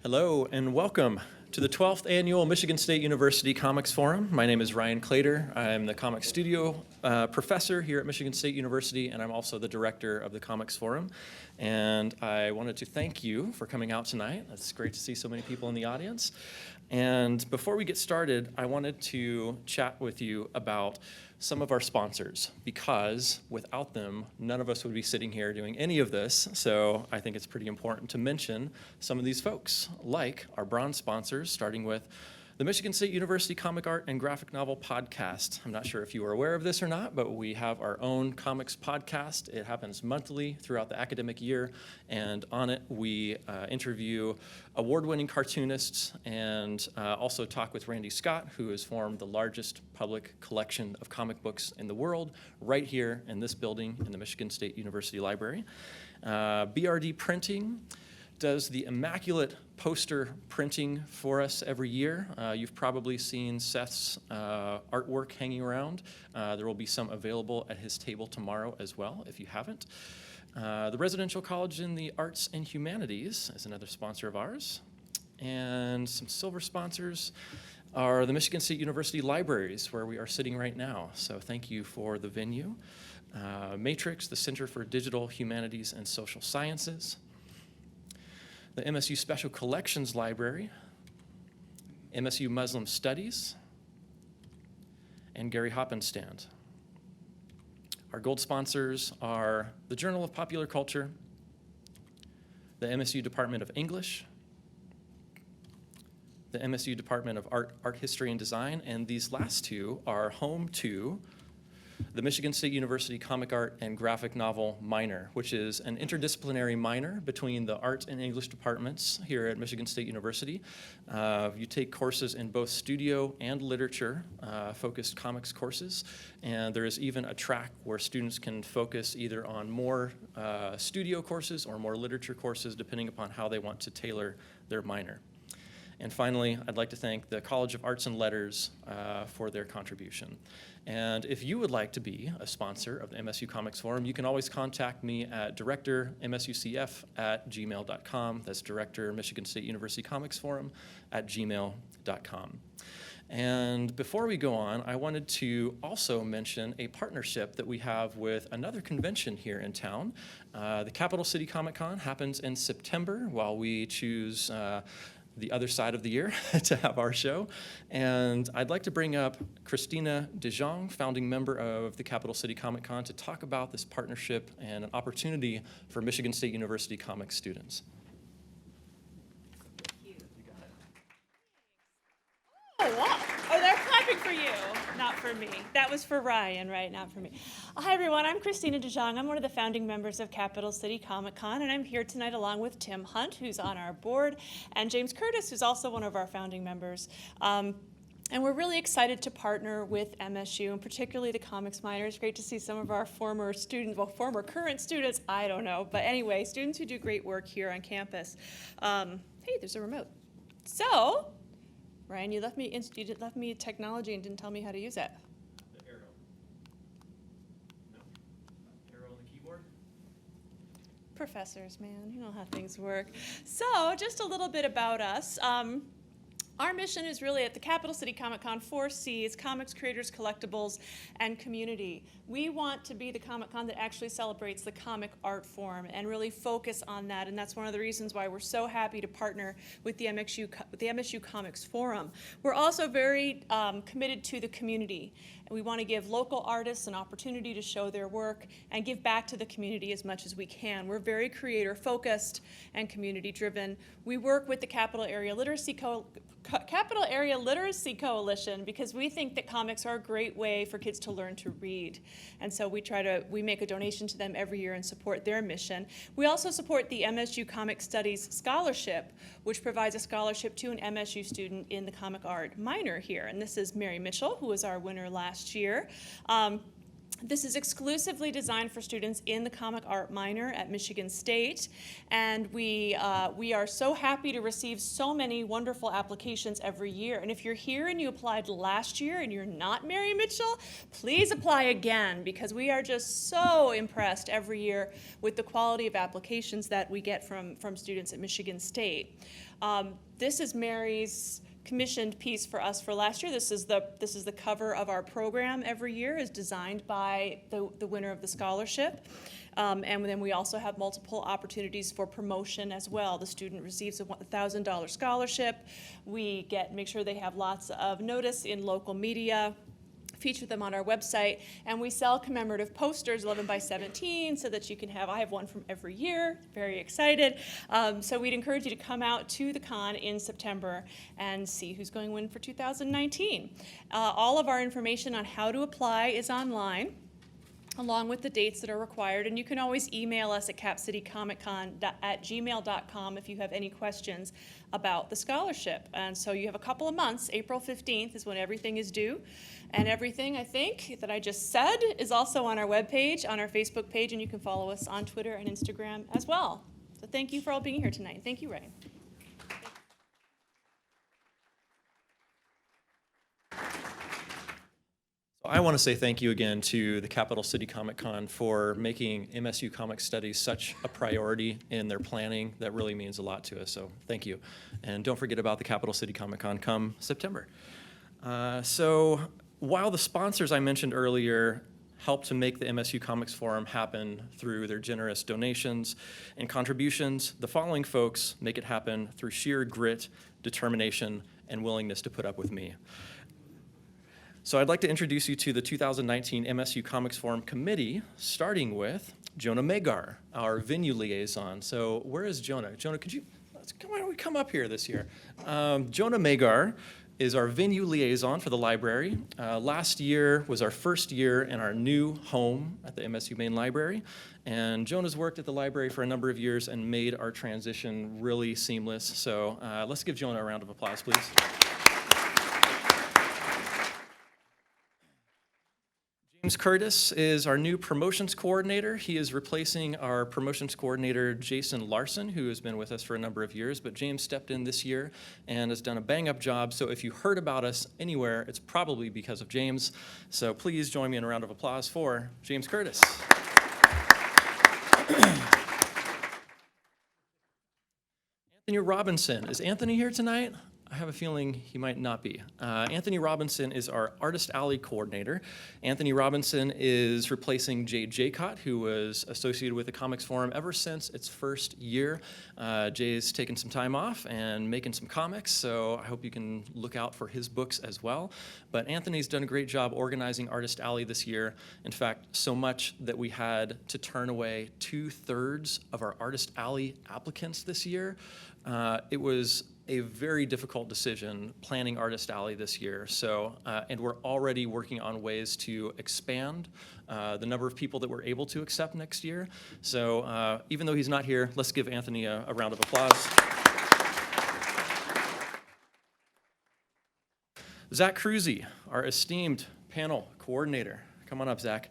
Hello and welcome to the 12th Annual Michigan State University Comics Forum. My name is Ryan Clater. I'm the Comics Studio professor here at Michigan State University, and I'm also the director of the Comics Forum. And I wanted to thank you for coming out tonight. It's great to see so many people in the audience. And before we get started, I wanted to chat with you about some of our sponsors, because without them, none of us would be sitting here doing any of this. So I think it's pretty important to mention some of these folks, like our bronze sponsors, starting with the Michigan State University Comic Art and Graphic Novel Podcast. I'm not sure if you are aware of this or not, but we have our own comics podcast. It happens monthly throughout the academic year, and on it we interview award-winning cartoonists and also talk with Randy Scott, who has formed the largest public collection of comic books in the world, right here in this building in the Michigan State University Library. BRD Printing does the immaculate poster printing for us every year. You've probably seen Seth's artwork hanging around. There will be some available at his table tomorrow as well, if you haven't. The Residential College in the Arts and Humanities is another sponsor of ours. And some silver sponsors are the Michigan State University Libraries, where we are sitting right now. So thank you for the venue. Matrix, the Center for Digital Humanities and Social Sciences. The MSU Special Collections Library, MSU Muslim Studies, and Gary Hoppenstand. Our gold sponsors are the Journal of Popular Culture, the MSU Department of English, the MSU Department of Art, History, and Design, and these last two are home to the Michigan State University Comic Art and Graphic Novel minor, which is an interdisciplinary minor between the art and English departments here at Michigan State University. You take courses in both studio and literature focused comics courses, and there is even a track where students can focus either on more studio courses or more literature courses, depending upon how they want to tailor their minor. And finally, I'd like to thank the College of Arts and Letters for their contribution. And if you would like to be a sponsor of the MSU Comics Forum, you can always contact me at directormsucf@gmail.com. That's Director Michigan State University Comics Forum @gmail.com. And before we go on, I wanted to also mention a partnership that we have with another convention here in town. The Capital City Comic Con happens in September while we choose the other side of the year to have our show. And I'd like to bring up Christina DeJong, founding member of the Capital City Comic Con, to talk about this partnership and an opportunity for Michigan State University comics students. Thank you. Oh, wow. Oh, they're clapping for you, not for me. That was for Ryan, right? Not for me. Hi, everyone. I'm Christina DeJong. I'm one of the founding members of Capital City Comic Con, and I'm here tonight along with Tim Hunt, who's on our board, and James Curtis, who's also one of our founding members. And we're really excited to partner with MSU, and particularly the comics minors. Great to see some of our former students, well, former current students, I don't know. But anyway, students who do great work here on campus. Hey, there's a remote. So, Ryan, you left me technology and didn't tell me how to use it. The arrow. No? Arrow on the keyboard? Professors, man, you know how things work. So, just a little bit about us. Our mission is really at the Capital City Comic Con 4 C's, comics, creators, collectibles, and community. We want to be the Comic Con that actually celebrates the comic art form and really focus on that, and that's one of the reasons why we're so happy to partner with the MSU Comics Forum. We're also very committed to the community, and we want to give local artists an opportunity to show their work and give back to the community as much as we can. We're very creator-focused and community-driven. We work with the Capital Area Literacy Coalition because we think that comics are a great way for kids to learn to read. And so we make a donation to them every year and support their mission. We also support the MSU Comic Studies Scholarship, which provides a scholarship to an MSU student in the comic art minor here. And this is Mary Mitchell, who was our winner last year. This is exclusively designed for students in the comic art minor at Michigan State, and we are so happy to receive so many wonderful applications every year. And if you're here and you applied last year and you're not Mary Mitchell, please apply again, because we are just so impressed every year with the quality of applications that we get from students at Michigan State. This is Mary's commissioned piece for us for last year. This is the cover of our program every year, is designed by the winner of the scholarship. And then we also have multiple opportunities for promotion as well. The student receives a $1,000 scholarship. We make sure they have lots of notice in local media, feature them on our website, and we sell commemorative posters 11 by 17 so that you can I have one from every year, very excited. So we'd encourage you to come out to the con in September and see who's going to win for 2019. All of our information on how to apply is online, along with the dates that are required, and you can always email us at capcitycomiccon@gmail.com if you have any questions about the scholarship. And so you have a couple of months. April 15th is when everything is due, and everything, I think, that I just said is also on our webpage, on our Facebook page, and you can follow us on Twitter and Instagram as well. So thank you for all being here tonight. Thank you, Ryan. I want to say thank you again to the Capital City Comic Con for making MSU Comic Studies such a priority in their planning. That really means a lot to us, so thank you. And don't forget about the Capital City Comic Con come September. So while the sponsors I mentioned earlier helped to make the MSU Comics Forum happen through their generous donations and contributions, the following folks make it happen through sheer grit, determination, and willingness to put up with me. So I'd like to introduce you to the 2019 MSU Comics Forum Committee, starting with Jonah Magar, our venue liaison. So where is Jonah? Jonah, why don't we come up here this year? Jonah Magar is our venue liaison for the library. Last year was our first year in our new home at the MSU Main Library. And Jonah's worked at the library for a number of years and made our transition really seamless. So let's give Jonah a round of applause, please. James Curtis is our new promotions coordinator. He is replacing our promotions coordinator, Jason Larson, who has been with us for a number of years, but James stepped in this year and has done a bang-up job. So if you heard about us anywhere, it's probably because of James. So please join me in a round of applause for James Curtis. Anthony Robinson. Is Anthony here tonight? I have a feeling he might not be. Anthony Robinson is our Artist Alley coordinator. Anthony Robinson is replacing Jay Jaycott, who was associated with the Comics Forum ever since its first year. Jay's taken some time off and making some comics, so I hope you can look out for his books as well. But Anthony's done a great job organizing Artist Alley this year. In fact, so much that we had to turn away 2/3 of our Artist Alley applicants this year. It was a very difficult decision planning Artist Alley this year. So, and we're already working on ways to expand the number of people that we're able to accept next year. So even though he's not here, let's give Anthony a round of applause. Zach Cruzy, our esteemed panel coordinator. Come on up, Zach.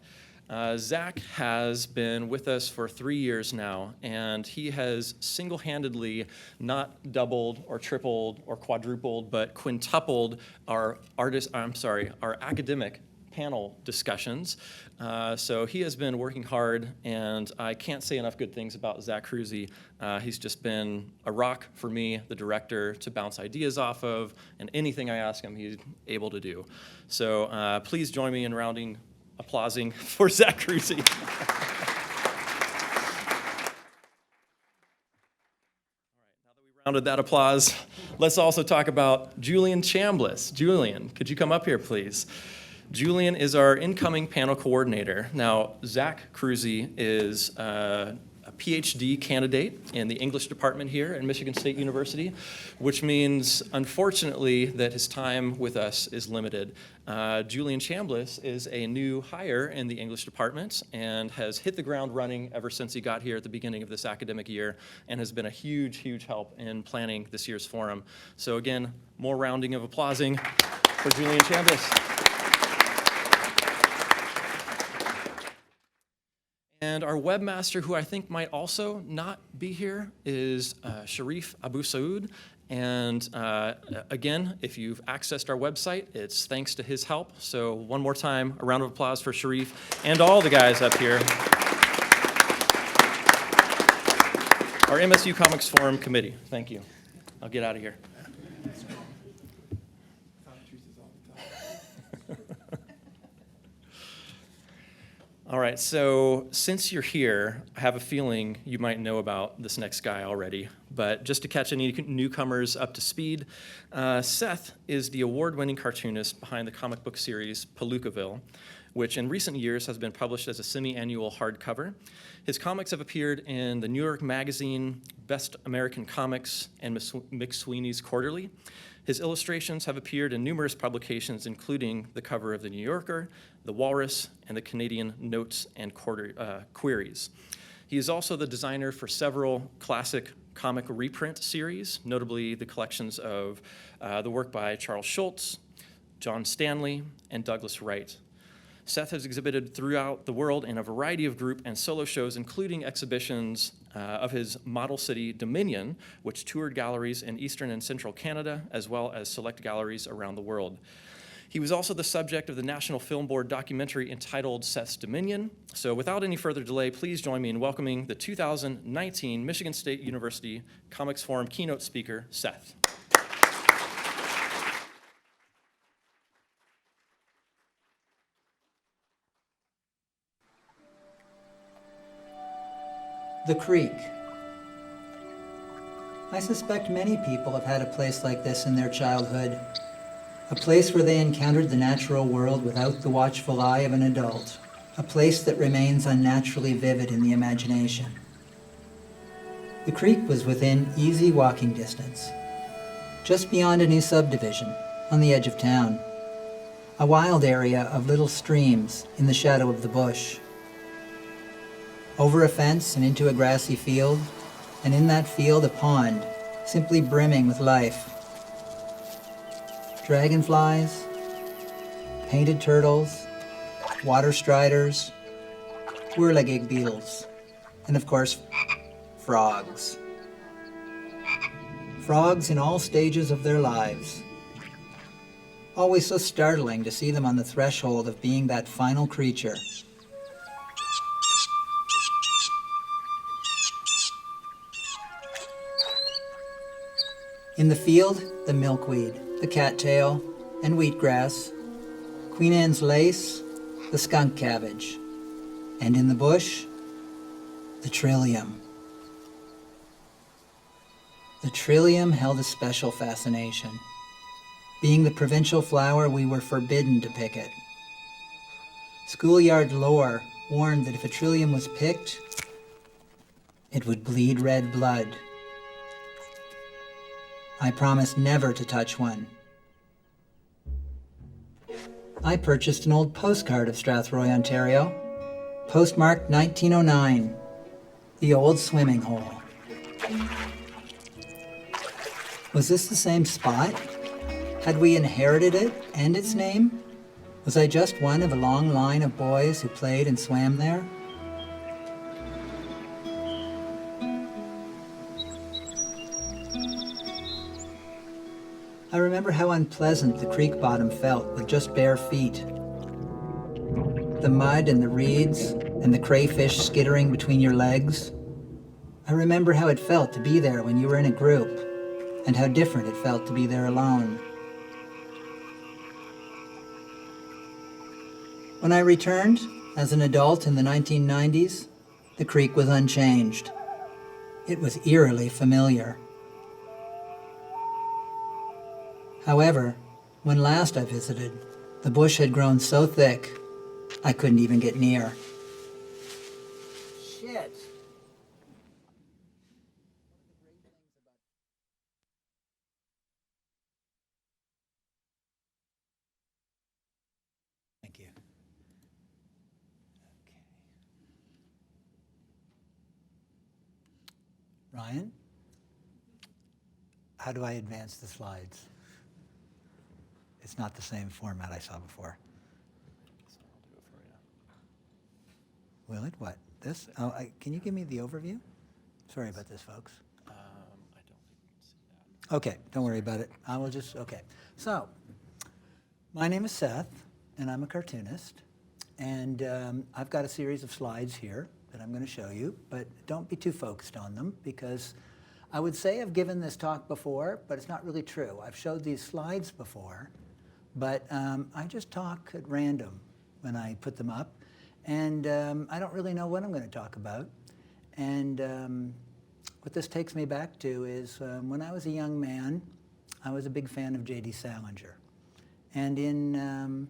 Zach has been with us for 3 years now, and he has single-handedly not doubled or tripled or quadrupled, but quintupled our academic panel discussions. So he has been working hard, and I can't say enough good things about Zach Cruzy. He's just been a rock for me, the director, to bounce ideas off of, and anything I ask him, he's able to do. So please join me in applauding for Zach Cruzy. All right, now that we rounded that applause, let's also talk about Julian Chambliss. Julian, could you come up here, please? Julian is our incoming panel coordinator. Now, Zach Cruzy is a PhD candidate in the English department here at Michigan State University, which means, unfortunately, that his time with us is limited. Julian Chambliss is a new hire in the English department and has hit the ground running ever since he got here at the beginning of this academic year and has been a huge, huge help in planning this year's forum. So again, more rounding of applauding for Julian Chambliss. And our webmaster, who I think might also not be here, is Sharif Abu Saud. And again, if you've accessed our website, it's thanks to his help. So one more time, a round of applause for Sharif and all the guys up here. Our MSU Comics Forum Committee. Thank you. I'll get out of here. All right, so since you're here, I have a feeling you might know about this next guy already, but just to catch any newcomers up to speed, Seth is the award-winning cartoonist behind the comic book series Palookaville, which in recent years has been published as a semi-annual hardcover. His comics have appeared in the New York Magazine, Best American Comics, and McSweeney's Quarterly. His illustrations have appeared in numerous publications, including the cover of The New Yorker, The Walrus, and the Canadian Notes and Queries. He is also the designer for several classic comic reprint series, notably the collections of the work by Charles Schulz, John Stanley, and Douglas Wright. Seth has exhibited throughout the world in a variety of group and solo shows, including exhibitions of his model city, Dominion, which toured galleries in Eastern and Central Canada, as well as select galleries around the world. He was also the subject of the National Film Board documentary entitled Seth's Dominion. So without any further delay, please join me in welcoming the 2019 Michigan State University Comics Forum keynote speaker, Seth. The Creek. I suspect many people have had a place like this in their childhood, a place where they encountered the natural world without the watchful eye of an adult, a place that remains unnaturally vivid in the imagination. The creek was within easy walking distance, just beyond a new subdivision, on the edge of town, a wild area of little streams in the shadow of the bush. Over a fence and into a grassy field, and in that field a pond, simply brimming with life. Dragonflies, painted turtles, water striders, whirligig beetles, and of course, frogs. Frogs in all stages of their lives. Always so startling to see them on the threshold of being that final creature. In the field, the milkweed, the cattail, and wheatgrass, Queen Anne's lace, the skunk cabbage, and in the bush, the trillium. The trillium held a special fascination. Being the provincial flower, we were forbidden to pick it. Schoolyard lore warned that if a trillium was picked, it would bleed red blood. I promised never to touch one. I purchased an old postcard of Strathroy, Ontario, postmarked 1909, the old swimming hole. Was this the same spot? Had we inherited it and its name? Was I just one of a long line of boys who played and swam there? I remember how unpleasant the creek bottom felt with just bare feet. The mud and the reeds and the crayfish skittering between your legs. I remember how it felt to be there when you were in a group, and how different it felt to be there alone. When I returned, as an adult in the 1990s, the creek was unchanged. It was eerily familiar. However, when last I visited, the bush had grown so thick, I couldn't even get near. Shit. Thank you. Okay. Ryan? How do I advance the slides? It's not the same format I saw before. So I'll do it for you. Will it? What? this. Can you give me the overview? Sorry about this, folks. I don't think we can see that. Okay, don't worry about it. I will just, okay. So, my name is Seth, and I'm a cartoonist. And I've got a series of slides here that I'm going to show you, but don't be too focused on them because I would say I've given this talk before, but it's not really true. I've showed these slides before, but I just talk at random when I put them up. And I don't really know what I'm going to talk about. And what this takes me back to is when I was a young man, I was a big fan of J.D. Salinger. And in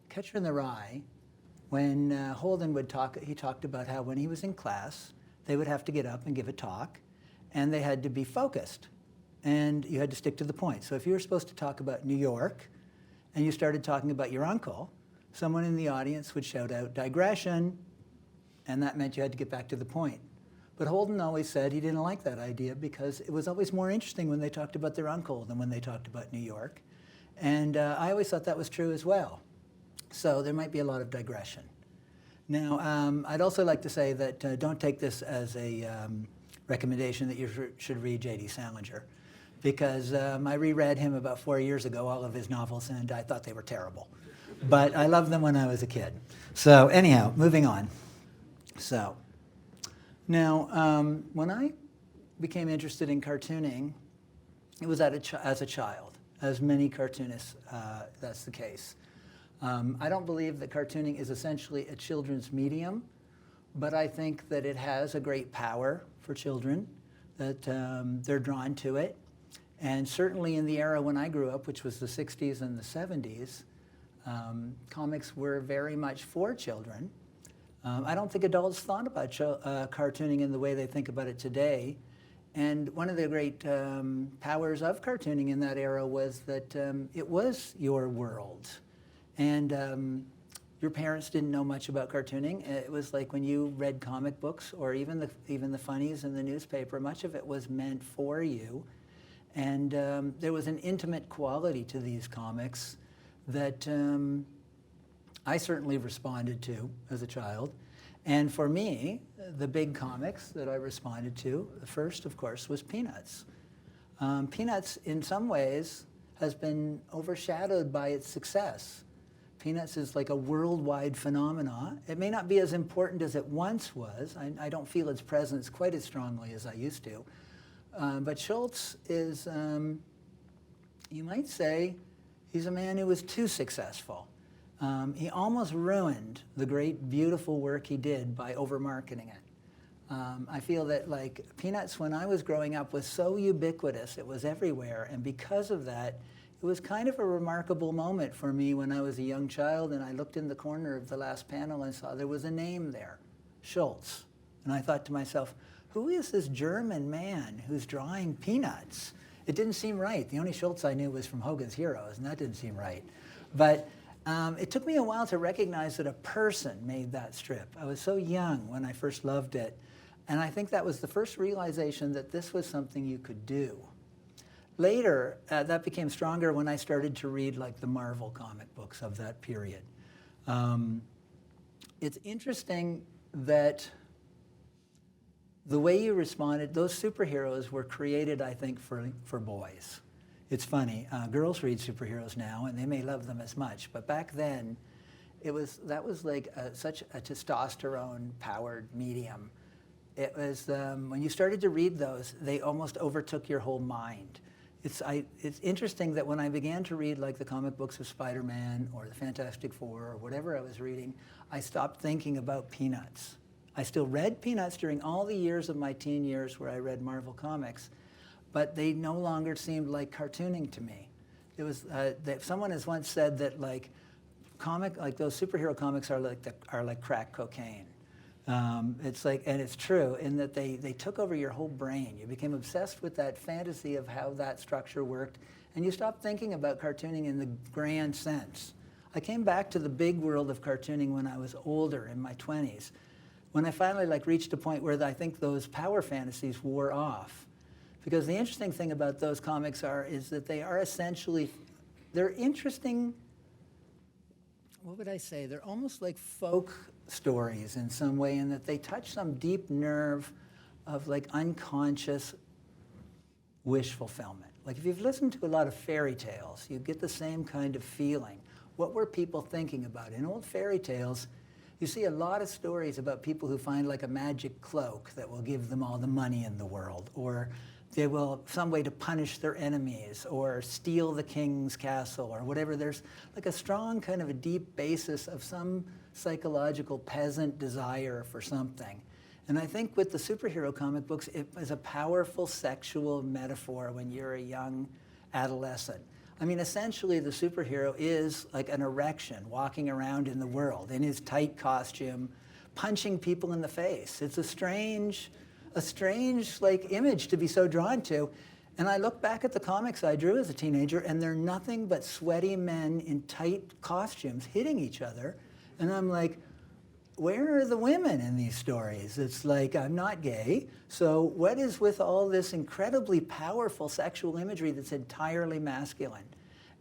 Catcher in the Rye, when Holden would talk, he talked about how when he was in class, they would have to get up and give a talk, and they had to be focused, and you had to stick to the point. So if you were supposed to talk about New York, and you started talking about your uncle, someone in the audience would shout out, digression, and that meant you had to get back to the point. But Holden always said he didn't like that idea because it was always more interesting when they talked about their uncle than when they talked about New York. And I always thought that was true as well. So there might be a lot of digression. Now, I'd also like to say that don't take this as a recommendation that you should read J.D. Salinger, because I reread him about 4 years ago, all of his novels, and I thought they were terrible. But I loved them when I was a kid. So anyhow, moving on. So now, when I became interested in cartooning, it was as a child. As many cartoonists, that's the case. I don't believe that cartooning is essentially a children's medium, but I think that it has a great power for children, that they're drawn to it. And certainly in the era when I grew up, which was the 60s and the 70s, comics were very much for children. I don't think adults thought about cartooning in the way they think about it today. And one of the great powers of cartooning in that era was that it was your world. And your parents didn't know much about cartooning. It was like when you read comic books or even the funnies in the newspaper, much of it was meant for you. And there was an intimate quality to these comics that I certainly responded to as a child. And for me, the big comics that I responded to, the first, of course, was Peanuts. Peanuts, in some ways, has been overshadowed by its success. Peanuts is like a worldwide phenomenon. It may not be as important as it once was. I don't feel its presence quite as strongly as I used to. But Schultz is, you might say, he's a man who was too successful. He almost ruined the great, beautiful work he did by over-marketing it. I feel that, like, Peanuts, when I was growing up, was so ubiquitous. It was everywhere. And because of that, it was kind of a remarkable moment for me when I was a young child, and I looked in the corner of the last panel and saw there was a name there, Schultz. And I thought to myself, who is this German man who's drawing Peanuts? It didn't seem right. The only Schultz I knew was from Hogan's Heroes, and that didn't seem right. But it took me a while to recognize that a person made that strip. I was so young when I first loved it. And I think that was the first realization that this was something you could do. Later, that became stronger when I started to read like the Marvel comic books of that period. It's interesting that the way you responded, those superheroes were created, I think, for boys. It's funny, girls read superheroes now, and they may love them as much, but back then, that was like such a testosterone-powered medium. It was, when you started to read those, they almost overtook your whole mind. It's interesting that when I began to read like the comic books of Spider-Man or the Fantastic Four or whatever I was reading, I stopped thinking about Peanuts. I still read Peanuts during all the years of my teen years where I read Marvel comics, but they no longer seemed like cartooning to me. It was someone has once said that like those superhero comics are like crack cocaine. It's like, and it's true in that they took over your whole brain. You became obsessed with that fantasy of how that structure worked, and you stopped thinking about cartooning in the grand sense. I came back to the big world of cartooning when I was older, in my 20s, when I finally reached a point where I think those power fantasies wore off. Because the interesting thing about those comics is that they are essentially, they're interesting, what would I say? They're almost like folk stories in some way, in that they touch some deep nerve of like unconscious wish fulfillment. Like if you've listened to a lot of fairy tales, you get the same kind of feeling. What were people thinking about? In old fairy tales, you see a lot of stories about people who find like a magic cloak that will give them all the money in the world, or they will some way to punish their enemies, or steal the king's castle, or whatever. There's like a strong kind of a deep basis of some psychological peasant desire for something. And I think with the superhero comic books, it is a powerful sexual metaphor when you're a young adolescent. I mean, essentially, the superhero is like an erection walking around in the world in his tight costume, punching people in the face. It's a strange like image to be so drawn to. And I look back at the comics I drew as a teenager, and they're nothing but sweaty men in tight costumes hitting each other. And I'm like, where are the women in these stories? It's like, I'm not gay, so what is with all this incredibly powerful sexual imagery that's entirely masculine?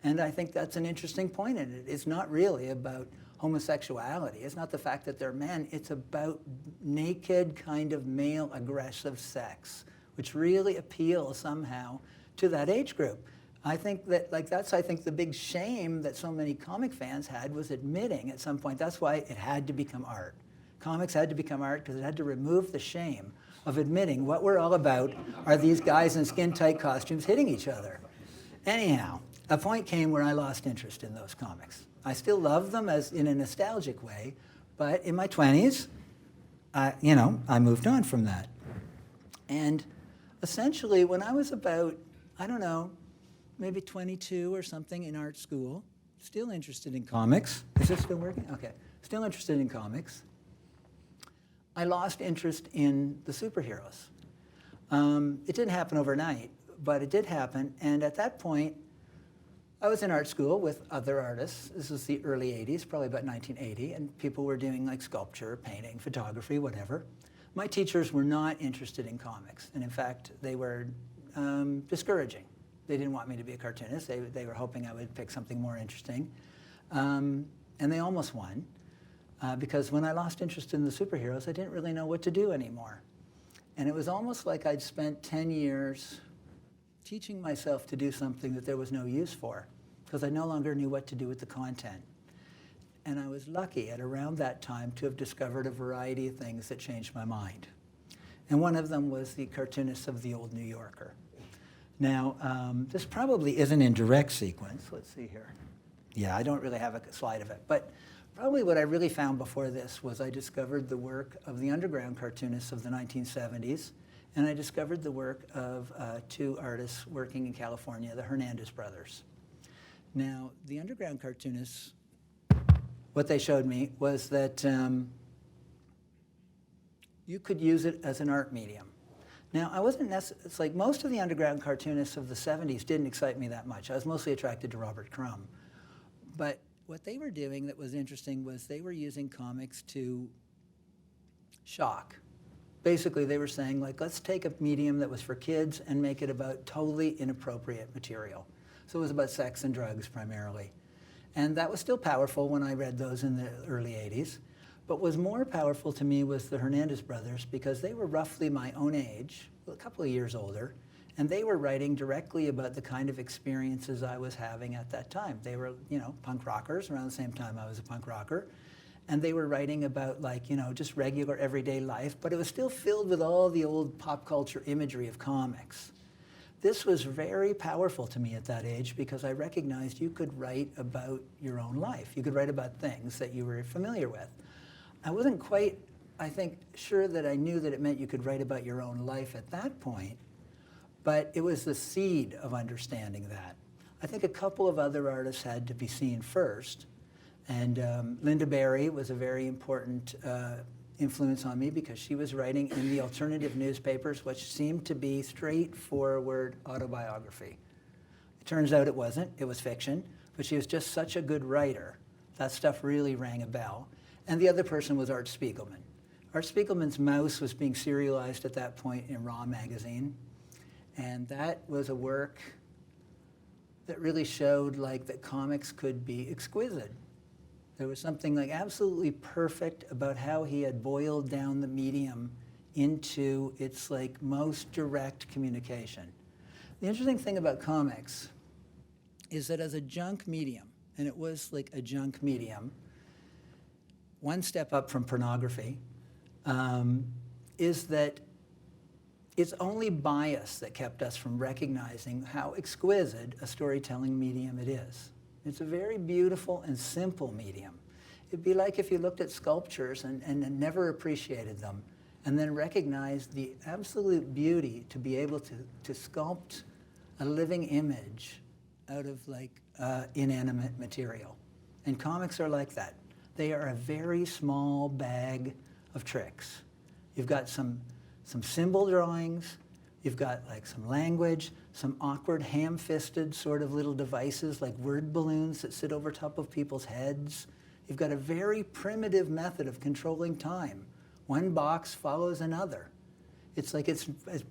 And I think that's an interesting point in it. It's not really about homosexuality. It's not the fact that they're men. It's about naked kind of male aggressive sex, which really appeals somehow to that age group. I think that, like, that's, I think, the big shame that so many comic fans had, was admitting at some point. That's why it had to become art. Comics had to become art because it had to remove the shame of admitting what we're all about are these guys in skin-tight costumes hitting each other. Anyhow, a point came where I lost interest in those comics. I still love them as in a nostalgic way, but in my 20s, I moved on from that. And essentially, when I was about, I don't know, maybe 22 or something in art school, still interested in comics. Is this still working? Okay. Still interested in comics. I lost interest in the superheroes. It didn't happen overnight, but it did happen. And at that point, I was in art school with other artists. This was the early 80s, probably about 1980, and people were doing like sculpture, painting, photography, whatever. My teachers were not interested in comics, and in fact, they were discouraging. They didn't want me to be a cartoonist. They were hoping I would pick something more interesting. And they almost won, because when I lost interest in the superheroes, I didn't really know what to do anymore. And it was almost like I'd spent 10 years teaching myself to do something that there was no use for, because I no longer knew what to do with the content. And I was lucky at around that time to have discovered a variety of things that changed my mind. And one of them was the cartoonists of the old New Yorker. Now, this probably isn't in direct sequence. Let's see here. Yeah, I don't really have a slide of it. But probably what I really found before this was I discovered the work of the underground cartoonists of the 1970s, and I discovered the work of two artists working in California, the Hernandez brothers. Now, the underground cartoonists, what they showed me was that you could use it as an art medium. Now, I wasn't necessarily, it's like most of the underground cartoonists of the 70s didn't excite me that much. I was mostly attracted to Robert Crumb. But what they were doing that was interesting was they were using comics to shock. Basically, they were saying, like, let's take a medium that was for kids and make it about totally inappropriate material. So it was about sex and drugs primarily. And that was still powerful when I read those in the early 80s. But what was more powerful to me was the Hernandez brothers, because they were roughly my own age, a couple of years older, and they were writing directly about the kind of experiences I was having at that time. They were, punk rockers around the same time I was a punk rocker. And they were writing about, like, just regular everyday life, but it was still filled with all the old pop culture imagery of comics. This was very powerful to me at that age, because I recognized you could write about your own life. You could write about things that you were familiar with. I wasn't quite, I think, sure that I knew that it meant you could write about your own life at that point, but it was the seed of understanding that. I think a couple of other artists had to be seen first, and Linda Barry was a very important influence on me, because she was writing in the alternative newspapers, which seemed to be straightforward autobiography. It turns out it wasn't, it was fiction, but she was just such a good writer. That stuff really rang a bell. And the other person was Art Spiegelman. Art Spiegelman's Mouse was being serialized at that point in Raw magazine. And that was a work that really showed, like, that comics could be exquisite. There was something like absolutely perfect about how he had boiled down the medium into its like most direct communication. The interesting thing about comics is that as a junk medium, and it was like a junk medium, one step up from pornography, is that it's only bias that kept us from recognizing how exquisite a storytelling medium it is. It's a very beautiful and simple medium. It'd be like if you looked at sculptures and never appreciated them, and then recognized the absolute beauty to be able to sculpt a living image out of like inanimate material. And comics are like that. They are a very small bag of tricks. You've got some symbol drawings, you've got like some language, some awkward ham-fisted sort of little devices like word balloons that sit over top of people's heads. You've got a very primitive method of controlling time. One box follows another. It's like it's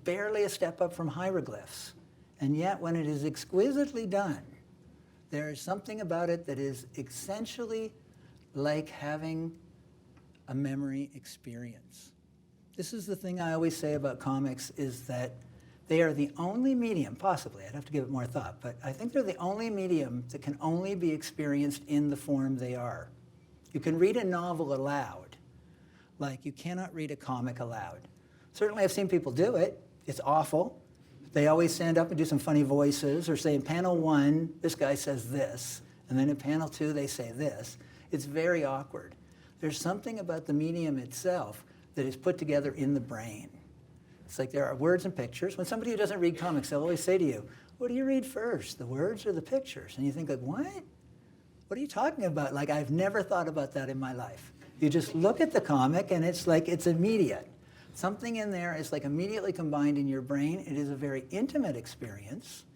barely a step up from hieroglyphs. And yet when it is exquisitely done, there is something about it that is essentially like having a memory experience. This is the thing I always say about comics, is that they are the only medium, possibly, I'd have to give it more thought, but I think they're the only medium that can only be experienced in the form they are. You can read a novel aloud, like you cannot read a comic aloud. Certainly I've seen people do it. It's awful. They always stand up and do some funny voices, or say in panel 1, this guy says this, and then in panel 2, they say this. It's very awkward. There's something about the medium itself that is put together in the brain. It's like there are words and pictures. When somebody who doesn't read comics, they'll always say to you, what do you read first, the words or the pictures? And you think like, what? What are you talking about? Like, I've never thought about that in my life. You just look at the comic and it's like, it's immediate. Something in there is like immediately combined in your brain. It is a very intimate experience.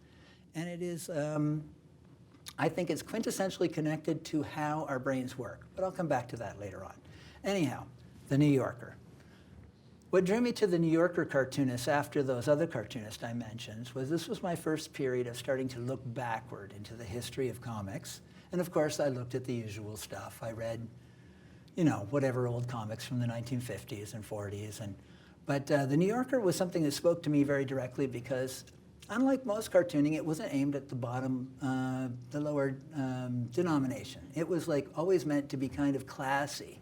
And it is, I think it's quintessentially connected to how our brains work. But I'll come back to that later on. Anyhow, The New Yorker. What drew me to the New Yorker cartoonists after those other cartoonists I mentioned was this was my first period of starting to look backward into the history of comics. And of course, I looked at the usual stuff. I read, you know, whatever old comics from the 1950s and 40s. But The New Yorker was something that spoke to me very directly because, unlike most cartooning, it wasn't aimed at the bottom, the lower denomination. It was like always meant to be kind of classy.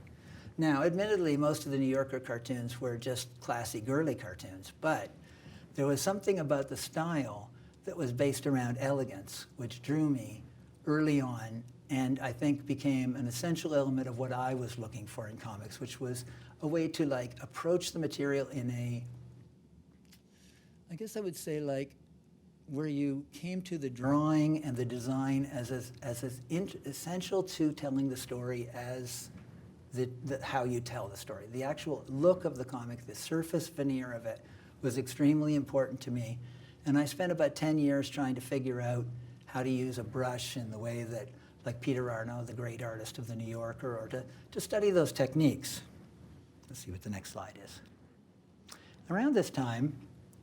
Now, admittedly, most of the New Yorker cartoons were just classy, girly cartoons, but there was something about the style that was based around elegance, which drew me early on, and I think became an essential element of what I was looking for in comics, which was a way to like approach the material in a, I guess I would say like, where you came to the drawing and the design as essential to telling the story as how you tell the story. The actual look of the comic, the surface veneer of it, was extremely important to me. And I spent about 10 years trying to figure out how to use a brush in the way that, like Peter Arno, the great artist of The New Yorker, or to study those techniques. Let's see what the next slide is. Around this time,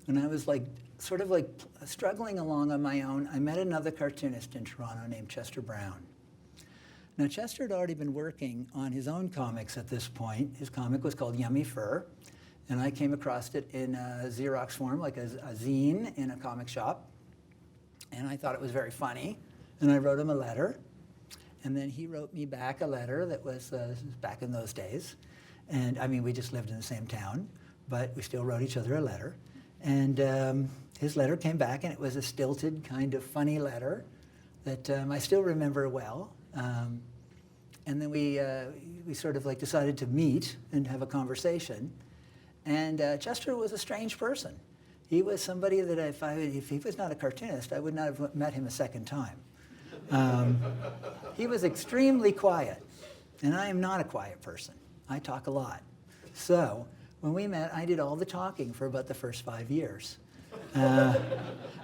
when I was like, sort of like struggling along on my own, I met another cartoonist in Toronto named Chester Brown. Now, Chester had already been working on his own comics at this point. His comic was called Yummy Fur, and I came across it in a Xerox form, like a zine in a comic shop. And I thought it was very funny, and I wrote him a letter. And then he wrote me back a letter that was back in those days. And I mean, we just lived in the same town, but we still wrote each other a letter. And his letter came back, and it was a stilted, kind of funny letter that I still remember well. And then we sort of like decided to meet and have a conversation. And Chester was a strange person. He was somebody that if he was not a cartoonist, I would not have met him a second time. He was extremely quiet, and I am not a quiet person. I talk a lot. So when we met, I did all the talking for about the first 5 years.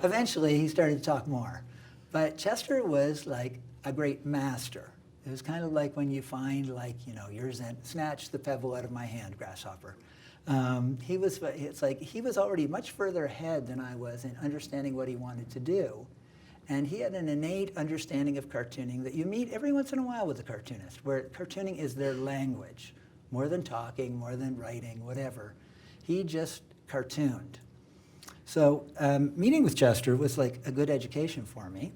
Eventually, he started to talk more. But Chester was like a great master. It was kind of like when you find, like, you know, your Zen, snatch the pebble out of my hand, grasshopper. It's like he was already much further ahead than I was in understanding what he wanted to do. And he had an innate understanding of cartooning that you meet every once in a while with a cartoonist, where cartooning is their language, more than talking, more than writing, whatever. He just cartooned. So meeting with Chester was like a good education for me.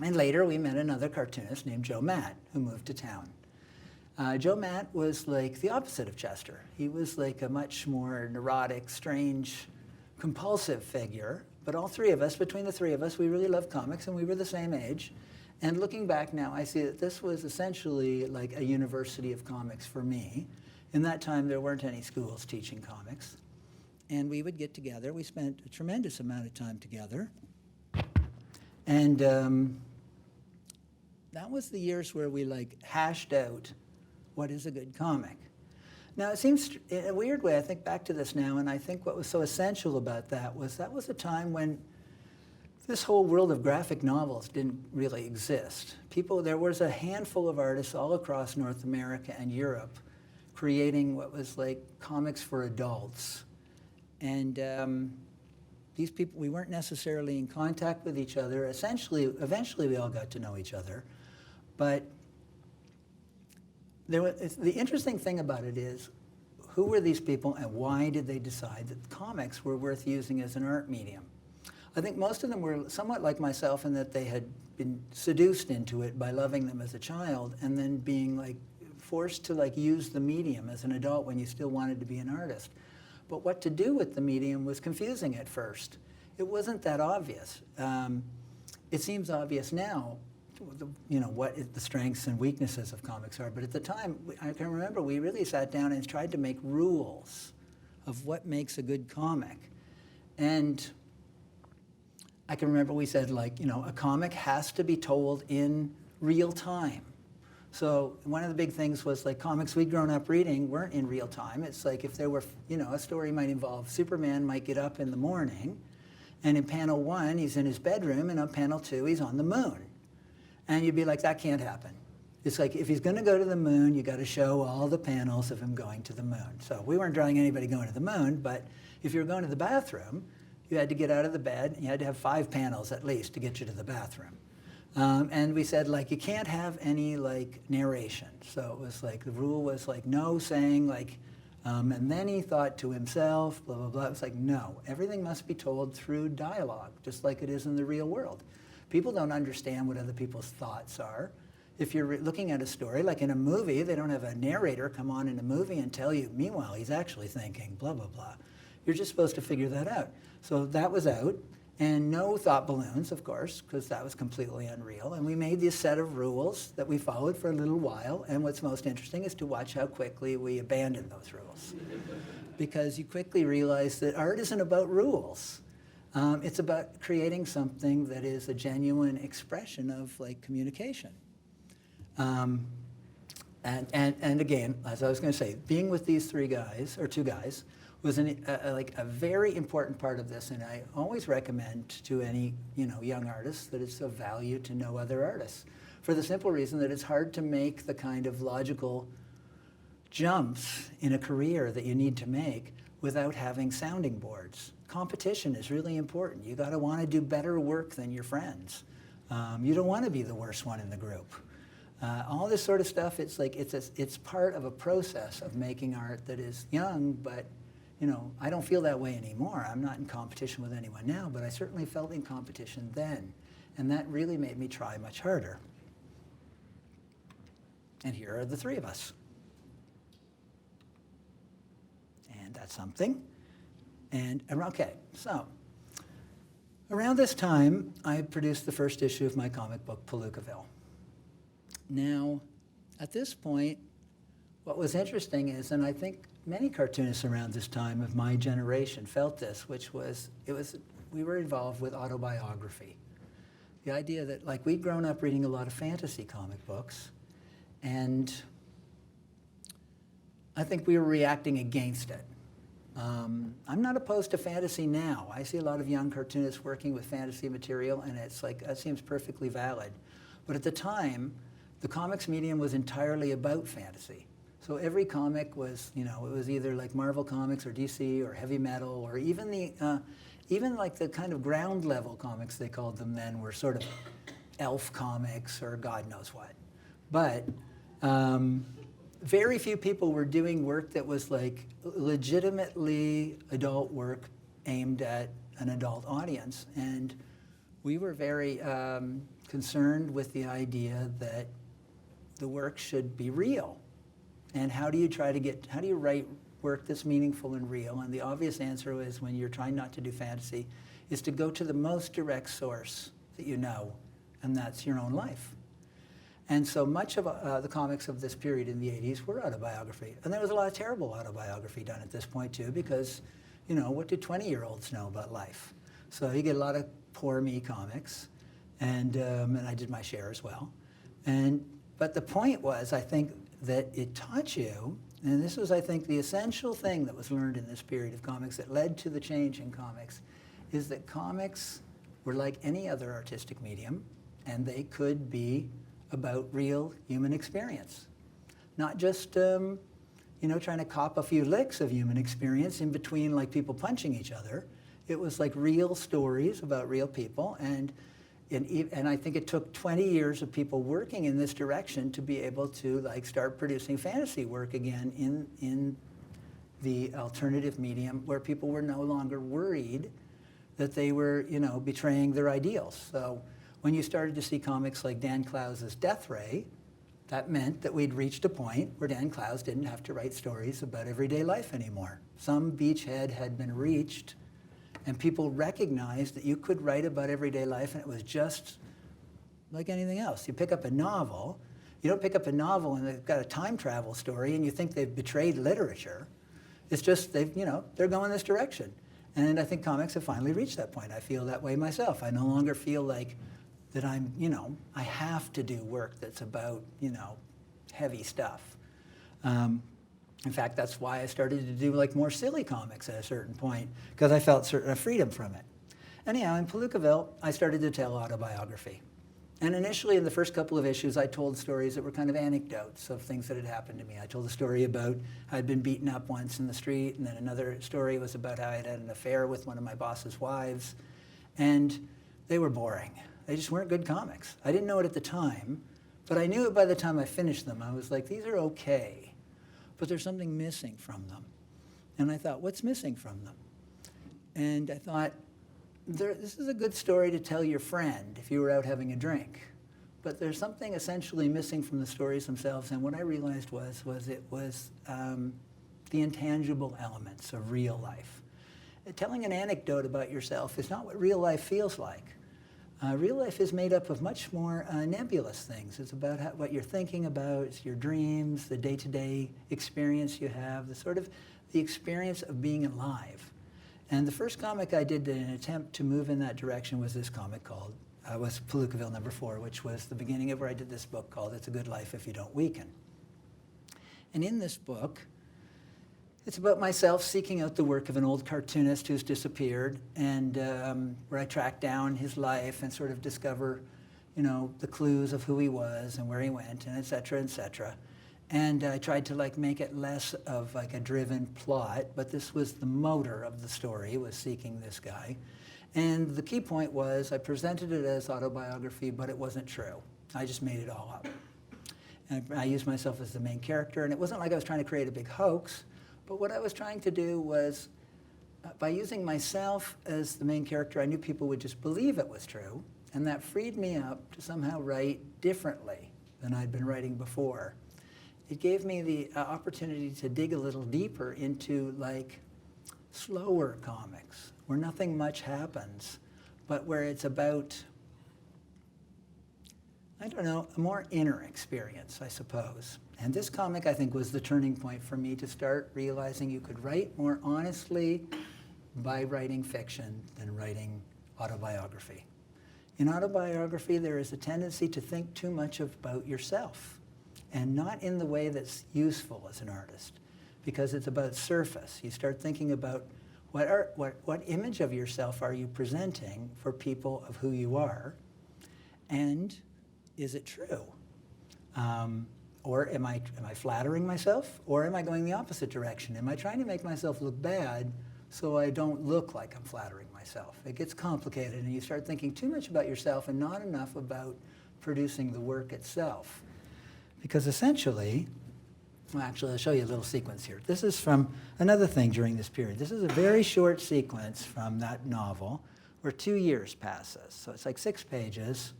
And later we met another cartoonist named Joe Matt, who moved to town. Joe Matt was like the opposite of Chester. He was like a much more neurotic, strange, compulsive figure. But all three of us, between the three of us, we really loved comics, and we were the same age. And looking back now, I see that this was essentially like a university of comics for me. In that time, there weren't any schools teaching comics. And we would get together. We spent a tremendous amount of time together. And that was the years where we like hashed out what is a good comic. Now, it seems, in a weird way, I think back to this now, and I think what was so essential about that was a time when this whole world of graphic novels didn't really exist. There was a handful of artists all across North America and Europe creating what was like comics for adults. And these people, we weren't necessarily in contact with each other. Eventually we all got to know each other. But the interesting thing about it is, who were these people and why did they decide that comics were worth using as an art medium? I think most of them were somewhat like myself in that they had been seduced into it by loving them as a child and then being like forced to like use the medium as an adult when you still wanted to be an artist. But what to do with the medium was confusing at first. It wasn't that obvious. It seems obvious now, what the strengths and weaknesses of comics are. But at the time, I can remember we really sat down and tried to make rules of what makes a good comic. And I can remember we said, a comic has to be told in real time. So one of the big things was like comics we'd grown up reading weren't in real time. It's like if there were, a story might involve Superman might get up in the morning, and in panel 1, he's in his bedroom, and on panel 2, he's on the moon. And you'd be like, that can't happen. It's like, if he's going to go to the moon, you got to show all the panels of him going to the moon. So we weren't drawing anybody going to the moon, but if you were going to the bathroom, you had to get out of the bed, and you had to have 5 panels at least to get you to the bathroom. And we said, you can't have any, narration. So it was the rule was, no saying, and then he thought to himself, blah, blah, blah. It was no, everything must be told through dialogue, just like it is in the real world. People don't understand what other people's thoughts are. If you're looking at a story, like in a movie, they don't have a narrator come on in a movie and tell you, meanwhile, he's actually thinking, blah, blah, blah. You're just supposed to figure that out. So that was out. And no thought balloons, of course, because that was completely unreal. And we made this set of rules that we followed for a little while. And what's most interesting is to watch how quickly we abandoned those rules. Because you quickly realize that art isn't about rules. It's about creating something that is a genuine expression of communication. And again, as I was going to say, being with these 2 guys, was a very important part of this, and I always recommend to any young artists that it's of value to know other artists, for the simple reason that it's hard to make the kind of logical jumps in a career that you need to make without having sounding boards. Competition is really important. You got to want to do better work than your friends. You don't want to be the worst one in the group. All this sort of stuff, it's part of a process of making art that is young, but I don't feel that way anymore. I'm not in competition with anyone now, but I certainly felt in competition then. And that really made me try much harder. And here are the 3 of us. And that's something. And, okay, so around this time, I produced the first issue of my comic book, Palookaville. Now, at this point, what was interesting is, and I think many cartoonists around this time of my generation felt this, which was, we were involved with autobiography. The idea that, we'd grown up reading a lot of fantasy comic books, and I think we were reacting against it. I'm not opposed to fantasy now. I see a lot of young cartoonists working with fantasy material, and it's that seems perfectly valid. But at the time, the comics medium was entirely about fantasy. So every comic was, it was either Marvel Comics or DC or heavy metal or even even like the kind of ground level comics they called them then were sort of elf comics or God knows what. But very few people were doing work that was like legitimately adult work aimed at an adult audience. And we were very concerned with the idea that the work should be real. And how do you write work that's meaningful and real? And the obvious answer is, when you're trying not to do fantasy, is to go to the most direct source that you know, and that's your own life. And so much of the comics of this period in the 80s were autobiography. And there was a lot of terrible autobiography done at this point too, because, you know, what do 20-year-olds know about life? So you get a lot of poor me comics, and I did my share as well. But the point was, I think, that it taught you, and this was, I think, the essential thing that was learned in this period of comics that led to the change in comics, is that comics were like any other artistic medium, and they could be about real human experience. Not just, you know, trying to cop a few licks of human experience in between, like people punching each other. It was like real stories about real people, and I think it took 20 years of people working in this direction to be able to like start producing fantasy work again in the alternative medium, where people were no longer worried that they were, you know, betraying their ideals. So when you started to see comics like Dan Clowes' Death Ray, that meant that we'd reached a point where Dan Clowes didn't have to write stories about everyday life anymore. Some beachhead had been reached, and people recognized that you could write about everyday life, and it was just like anything else. You pick up a novel, you don't pick up a novel and they've got a time travel story and you think they've betrayed literature. It's just they're going this direction. And I think comics have finally reached that point. I feel that way myself. I no longer feel like that I have to do work that's about, heavy stuff. In fact, that's why I started to do like more silly comics at a certain point, because I felt certain freedom from it. Anyhow, in Palookaville, I started to tell autobiography. And initially, in the first couple of issues, I told stories that were kind of anecdotes of things that had happened to me. I told a story about how I'd been beaten up once in the street, and then another story was about how I'd had an affair with one of my boss's wives. And they were boring. They just weren't good comics. I didn't know it at the time, but I knew it by the time I finished them. I was like, these are okay, but there's something missing from them. And I thought, what's missing from them? And I thought, this is a good story to tell your friend if you were out having a drink. But there's something essentially missing from the stories themselves. And what I realized was it was the intangible elements of real life. Telling an anecdote about yourself is not what real life feels like. Real life is made up of much more nebulous things. It's about what you're thinking about, it's your dreams, the day-to-day experience you have, the experience of being alive. And the first comic I did in an attempt to move in that direction was this comic called, was Palookaville #4, which was the beginning of where I did this book called It's a Good Life If You Don't Weaken. And in this book, it's about myself seeking out the work of an old cartoonist who's disappeared, and where I track down his life and sort of discover, the clues of who he was and where he went, and et cetera, et cetera. And I tried to make it less of a driven plot, but this was the motor of the story, was seeking this guy. And the key point was I presented it as autobiography, but it wasn't true. I just made it all up. And I used myself as the main character, and it wasn't like I was trying to create a big hoax, but what I was trying to do was, by using myself as the main character, I knew people would just believe it was true, and that freed me up to somehow write differently than I'd been writing before. It gave me the opportunity to dig a little deeper into slower comics, where nothing much happens, but where it's about, a more inner experience, I suppose. And this comic, I think, was the turning point for me to start realizing you could write more honestly by writing fiction than writing autobiography. In autobiography, there is a tendency to think too much about yourself, and not in the way that's useful as an artist, because it's about surface. You start thinking about what image of yourself are you presenting for people of who you are, and is it true? Or am I flattering myself, or am I going the opposite direction? Am I trying to make myself look bad so I don't look like I'm flattering myself? myself. It gets complicated, and you start thinking too much about yourself and not enough about producing the work itself. Because essentially, well, actually, I'll show you a little sequence here. This is from another thing during this period. This is a very short sequence from that novel where 2 years passes. So it's like 6 pages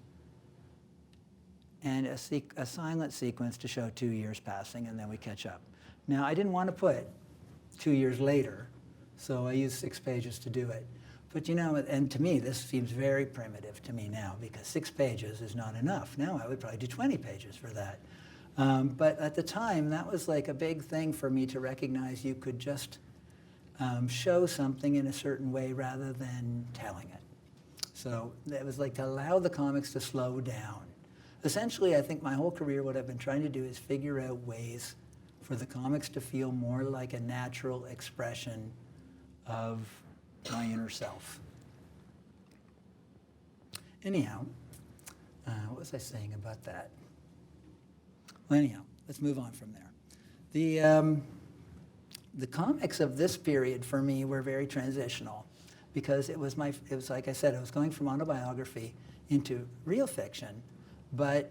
and a silent sequence to show 2 years passing, and then we catch up. Now, I didn't want to put 2 years later, so I used 6 pages to do it. But you know, and to me, this seems very primitive to me now, because 6 pages is not enough. Now I would probably do 20 pages for that. But at the time, that was like a big thing for me to recognize you could just show something in a certain way rather than telling it. So it was like to allow the comics to slow down. Essentially, I think my whole career, what I've been trying to do is figure out ways for the comics to feel more like a natural expression of my inner self. Anyhow, what was I saying about that? Well, anyhow, let's move on from there. The comics of this period for me were very transitional, because it was like I said, I was going from autobiography into real fiction, but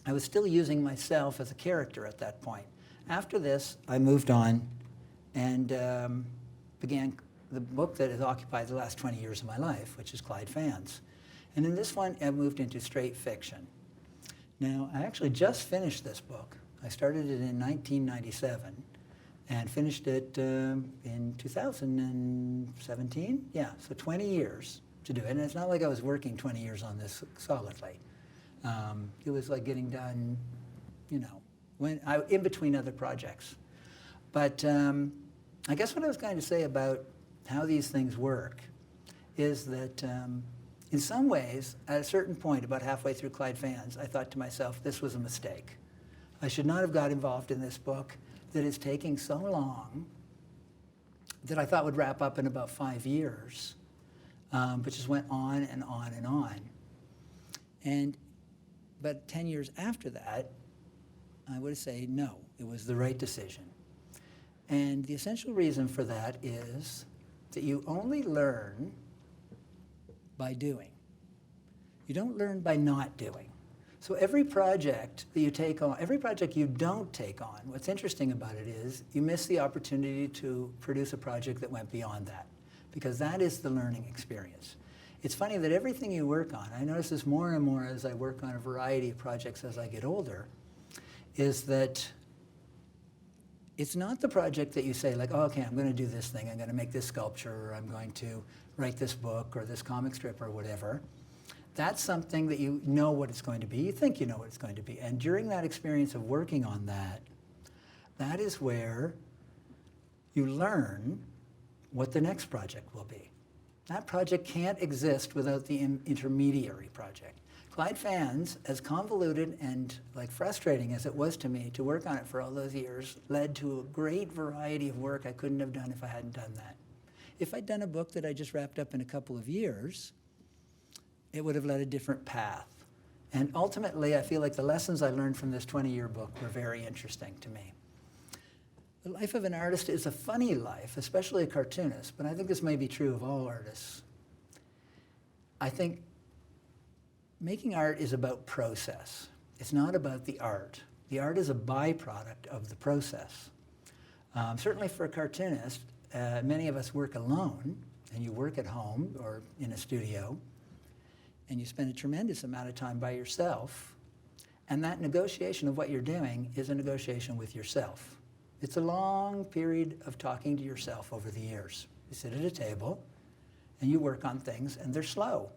I was still using myself as a character at that point. After this, I moved on and began the book that has occupied the last 20 years of my life, which is Clyde Fans. And in this one, I moved into straight fiction. Now, I actually just finished this book. I started it in 1997 and finished it in 2017. Yeah, so 20 years to do it. And it's not like I was working 20 years on this solidly. It was like getting done, you know, in between other projects. But I guess what I was going to say about how these things work is that in some ways, at a certain point, about halfway through Clyde Fans, I thought to myself, this was a mistake. I should not have got involved in this book that is taking so long, that I thought would wrap up in about 5 years, but just went on and on and on. But 10 years after that, I would say, no, it was the right decision. And the essential reason for that is that you only learn by doing. You don't learn by not doing. So every project that you take on, every project you don't take on, what's interesting about it is you miss the opportunity to produce a project that went beyond that, because that is the learning experience. It's funny that everything you work on, I notice this more and more as I work on a variety of projects as I get older, is that it's not the project that you say, like, oh, okay, I'm going to do this thing, I'm going to make this sculpture, or I'm going to write this book, or this comic strip, or whatever. That's something that you know what it's going to be. You think you know what it's going to be. And during that experience of working on that, that is where you learn what the next project will be. That project can't exist without the intermediary project. Clyde Fans, as convoluted and like frustrating as it was to me to work on it for all those years, led to a great variety of work I couldn't have done if I hadn't done that. If I'd done a book that I just wrapped up in a couple of years, it would have led a different path. And ultimately, I feel like the lessons I learned from this 20-year book were very interesting to me. The life of an artist is a funny life, especially a cartoonist, but I think this may be true of all artists. I think making art is about process. It's not about the art. The art is a byproduct of the process. Certainly for a cartoonist, many of us work alone, and you work at home or in a studio, and you spend a tremendous amount of time by yourself, and that negotiation of what you're doing is a negotiation with yourself. It's a long period of talking to yourself over the years. You sit at a table, and you work on things, and they're slow.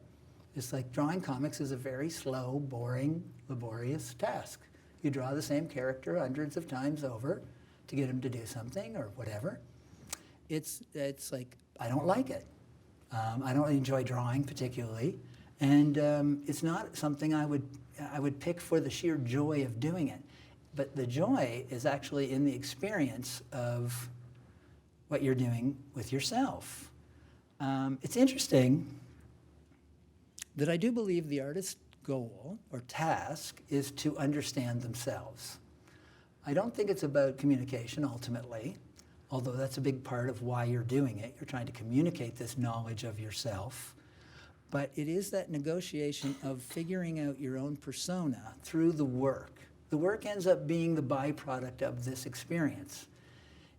It's like drawing comics is a very slow, boring, laborious task. You draw the same character hundreds of times over to get him to do something or whatever. It's like, I don't like it. I don't enjoy drawing particularly, and it's not something I would pick for the sheer joy of doing it. But the joy is actually in the experience of what you're doing with yourself. It's interesting that I do believe the artist's goal or task is to understand themselves. I don't think it's about communication ultimately, although that's a big part of why you're doing it. You're trying to communicate this knowledge of yourself. But it is that negotiation of figuring out your own persona through the work. The work ends up being the byproduct of this experience.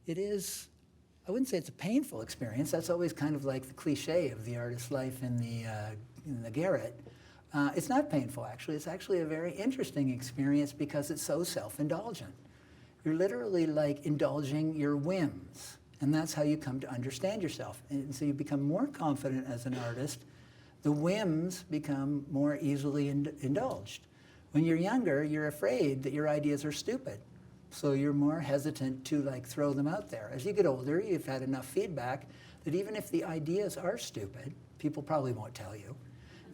It is, I wouldn't say it's a painful experience. That's always kind of like the cliche of the artist's life in the garret. It's not painful, actually. It's actually a very interesting experience because it's so self-indulgent. You're literally like indulging your whims, and that's how you come to understand yourself. And so you become more confident as an artist. The whims become more easily indulged. When you're younger, you're afraid that your ideas are stupid. So you're more hesitant to like throw them out there. As you get older, you've had enough feedback that even if the ideas are stupid, people probably won't tell you.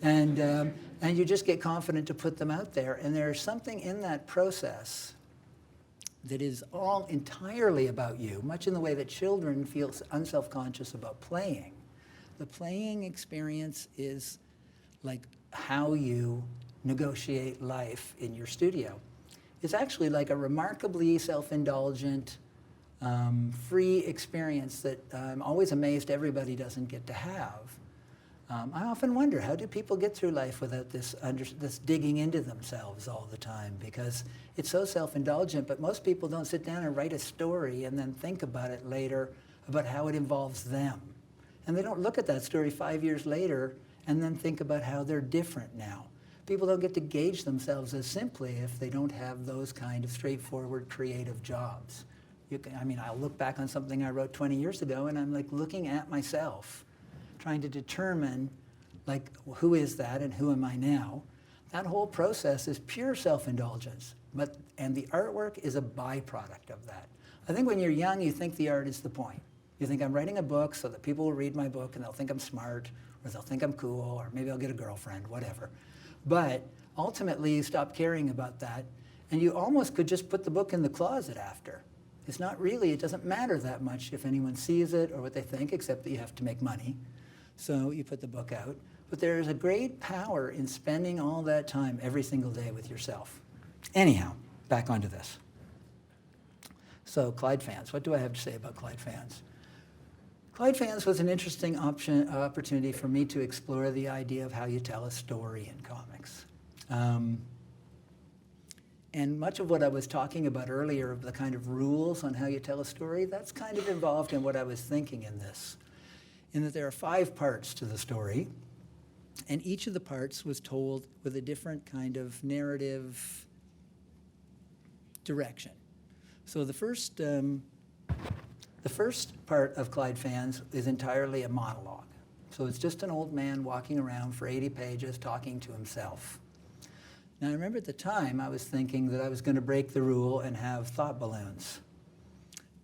And you just get confident to put them out there. And there's something in that process that is all entirely about you, much in the way that children feel unself-conscious about playing. The playing experience is like how you negotiate life in your studio. It's actually like a remarkably self-indulgent, free experience that I'm always amazed everybody doesn't get to have. I often wonder, how do people get through life without this digging into themselves all the time? Because it's so self-indulgent, but most people don't sit down and write a story and then think about it later, about how it involves them. And they don't look at that story 5 years later and then think about how they're different now. People don't get to gauge themselves as simply if they don't have those kind of straightforward creative jobs. I'll look back on something I wrote 20 years ago and I'm like looking at myself, trying to determine like who is that and who am I now. That whole process is pure self-indulgence, and the artwork is a byproduct of that. I think when you're young, you think the art is the point. You think I'm writing a book so that people will read my book and they'll think I'm smart, or they'll think I'm cool, or maybe I'll get a girlfriend, whatever. But ultimately, you stop caring about that, and you almost could just put the book in the closet after. It's not really, it doesn't matter that much if anyone sees it or what they think, except that you have to make money. So you put the book out. But there is a great power in spending all that time every single day with yourself. Anyhow, back onto this. So Clyde Fans, what do I have to say about Clyde Fans? Clyde Fans was an interesting opportunity for me to explore the idea of how you tell a story in comics. And much of what I was talking about earlier, of the kind of rules on how you tell a story, that's kind of involved in what I was thinking in this. In that there are 5 parts to the story, and each of the parts was told with a different kind of narrative direction. So the first part of Clyde Fans is entirely a monologue. So it's just an old man walking around for 80 pages talking to himself. Now, I remember at the time I was thinking that I was going to break the rule and have thought balloons.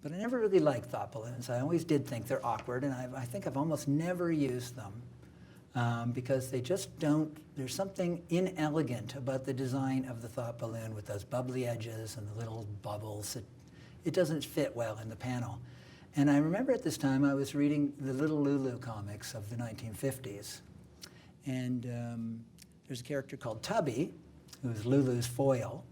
But I never really liked thought balloons. I always did think they're awkward, and I think I've almost never used them because they just don't, there's something inelegant about the design of the thought balloon with those bubbly edges and the little bubbles. It doesn't fit well in the panel. And I remember at this time I was reading the Little Lulu comics of the 1950s. And there's a character called Tubby, who was Lulu's foil.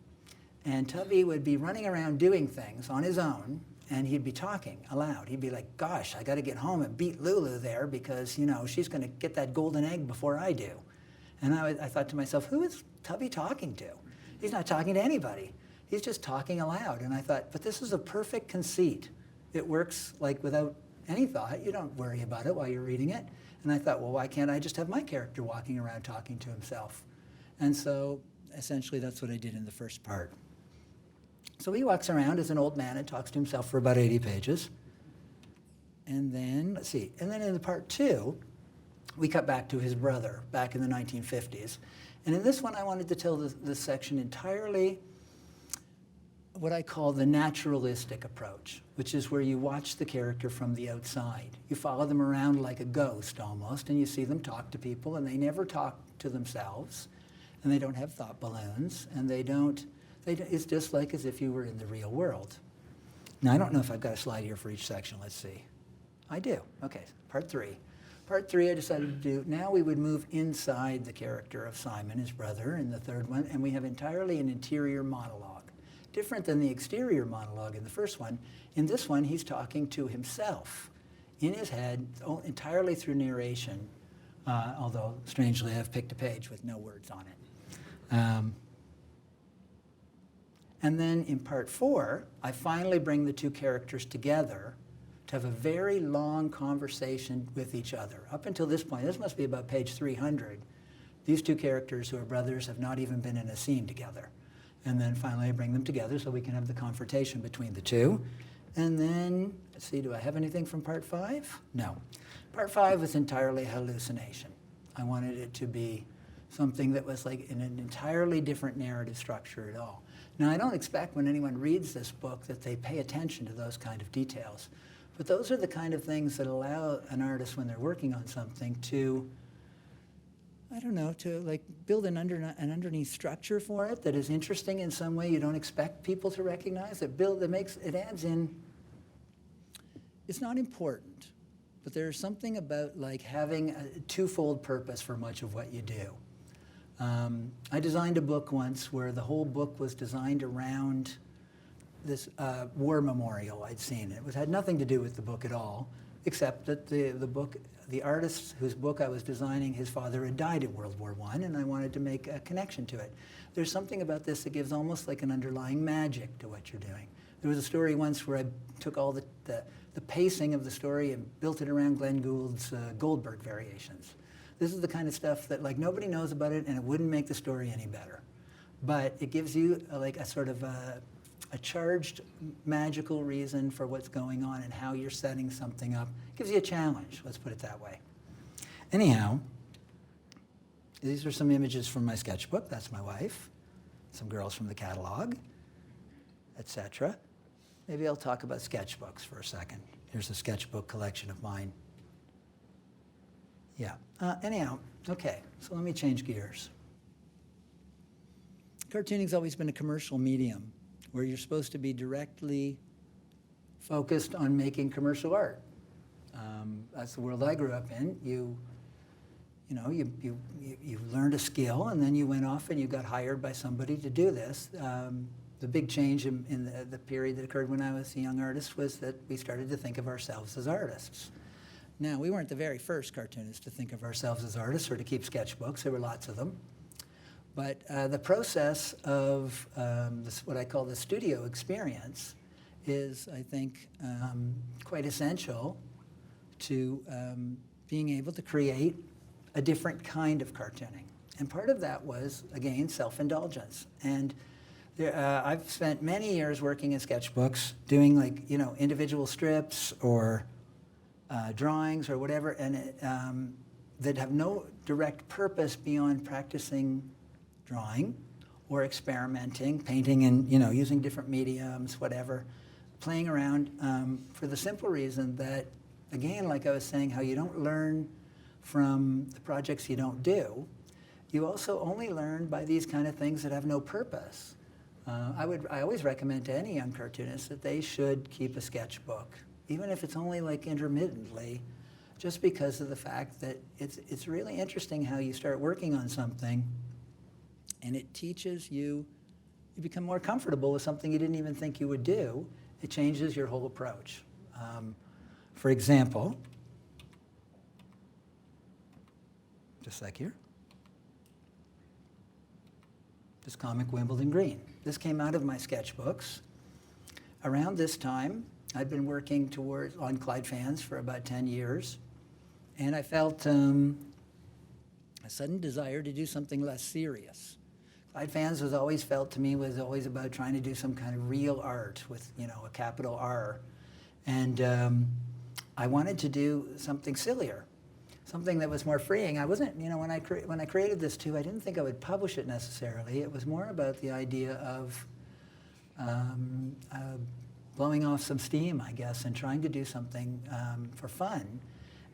And Tubby would be running around doing things on his own, and he'd be talking aloud. He'd be like, gosh, I got to get home and beat Lulu there because, you know, she's going to get that golden egg before I do. And I thought to myself, who is Tubby talking to? He's not talking to anybody. He's just talking aloud. And I thought, but this is a perfect conceit. It works like without any thought. You don't worry about it while you're reading it. And I thought, well, why can't I just have my character walking around talking to himself? And so essentially that's what I did in the first part. So he walks around as an old man and talks to himself for about 80 pages. And then, let's see, and then in the part 2, we cut back to his brother back in the 1950s. And in this one, I wanted to tell this section entirely what I call the naturalistic approach, which is where you watch the character from the outside. You follow them around like a ghost almost, and you see them talk to people, and they never talk to themselves, and they don't have thought balloons, and it's just like as if you were in the real world. Now, I don't know if I've got a slide here for each section. Let's see. I do. Okay, part 3. Part 3 I decided to do, now we would move inside the character of Simon, his brother, in the third one, and we have entirely an interior monologue. different than the exterior monologue in the first one. In this one, he's talking to himself in his head, entirely through narration, although strangely I've picked a page with no words on it. And then in part 4, I finally bring the two characters together to have a very long conversation with each other. Up until this point, this must be about page 300, these two characters who are brothers have not even been in a scene together. And then finally I bring them together so we can have the confrontation between the two. And then, let's see, do I have anything from part 5? No. Part 5 was entirely hallucination. I wanted it to be something that was like in an entirely different narrative structure at all. Now, I don't expect when anyone reads this book that they pay attention to those kind of details. But those are the kind of things that allow an artist, when they're working on something, to, I don't know, to like build an underneath structure for it that is interesting in some way you don't expect people to recognize. It adds in. It's not important, but there's something about like having a twofold purpose for much of what you do. I designed a book once where the whole book was designed around this war memorial I'd seen. It had nothing to do with the book at all, except that the artist whose book I was designing, his father had died in World War I, and I wanted to make a connection to it. There's something about this that gives almost like an underlying magic to what you're doing. There was a story once where I took all the pacing of the story and built it around Glenn Gould's Goldberg variations. This is the kind of stuff that like nobody knows about it, and it wouldn't make the story any better. But it gives you like a sort of a charged magical reason for what's going on and how you're setting something up. It gives you a challenge, let's put it that way. Anyhow, these are some images from my sketchbook. That's my wife, some girls from the catalog, etc. Maybe I'll talk about sketchbooks for a second. Here's a sketchbook collection of mine. Yeah, anyhow, okay, so let me change gears. Cartooning's always been a commercial medium where you're supposed to be directly focused on making commercial art. That's the world I grew up in. You learned a skill, and then you went off and you got hired by somebody to do this. The big change in the period that occurred when I was a young artist was that we started to think of ourselves as artists. Now, we weren't the very first cartoonists to think of ourselves as artists or to keep sketchbooks. There were lots of them. But the process of what I call the studio experience is, I think, quite essential to being able to create a different kind of cartooning. And part of that was, again, self-indulgence. And I've spent many years working in sketchbooks, doing like, individual strips or drawings or whatever, and that have no direct purpose beyond practicing drawing or experimenting, painting and, using different mediums, whatever, playing around for the simple reason that, again, like I was saying, how you don't learn from the projects you don't do, you also only learn by these kind of things that have no purpose. I always recommend to any young cartoonist that they should keep a sketchbook, even if it's only like intermittently, just because of the fact that it's really interesting how you start working on something and it teaches you become more comfortable with something you didn't even think you would do. It changes your whole approach. For example, just like here, this comic Wimbledon Green. This came out of my sketchbooks. Around this time, I'd been working on Clyde Fans for about 10 years, and I felt a sudden desire to do something less serious. Clyde Fans was always about trying to do some kind of real art with, a capital R. And I wanted to do something sillier, something that was more freeing. I wasn't, when I created this too, I didn't think I would publish it necessarily. It was more about the idea of blowing off some steam, I guess, and trying to do something for fun.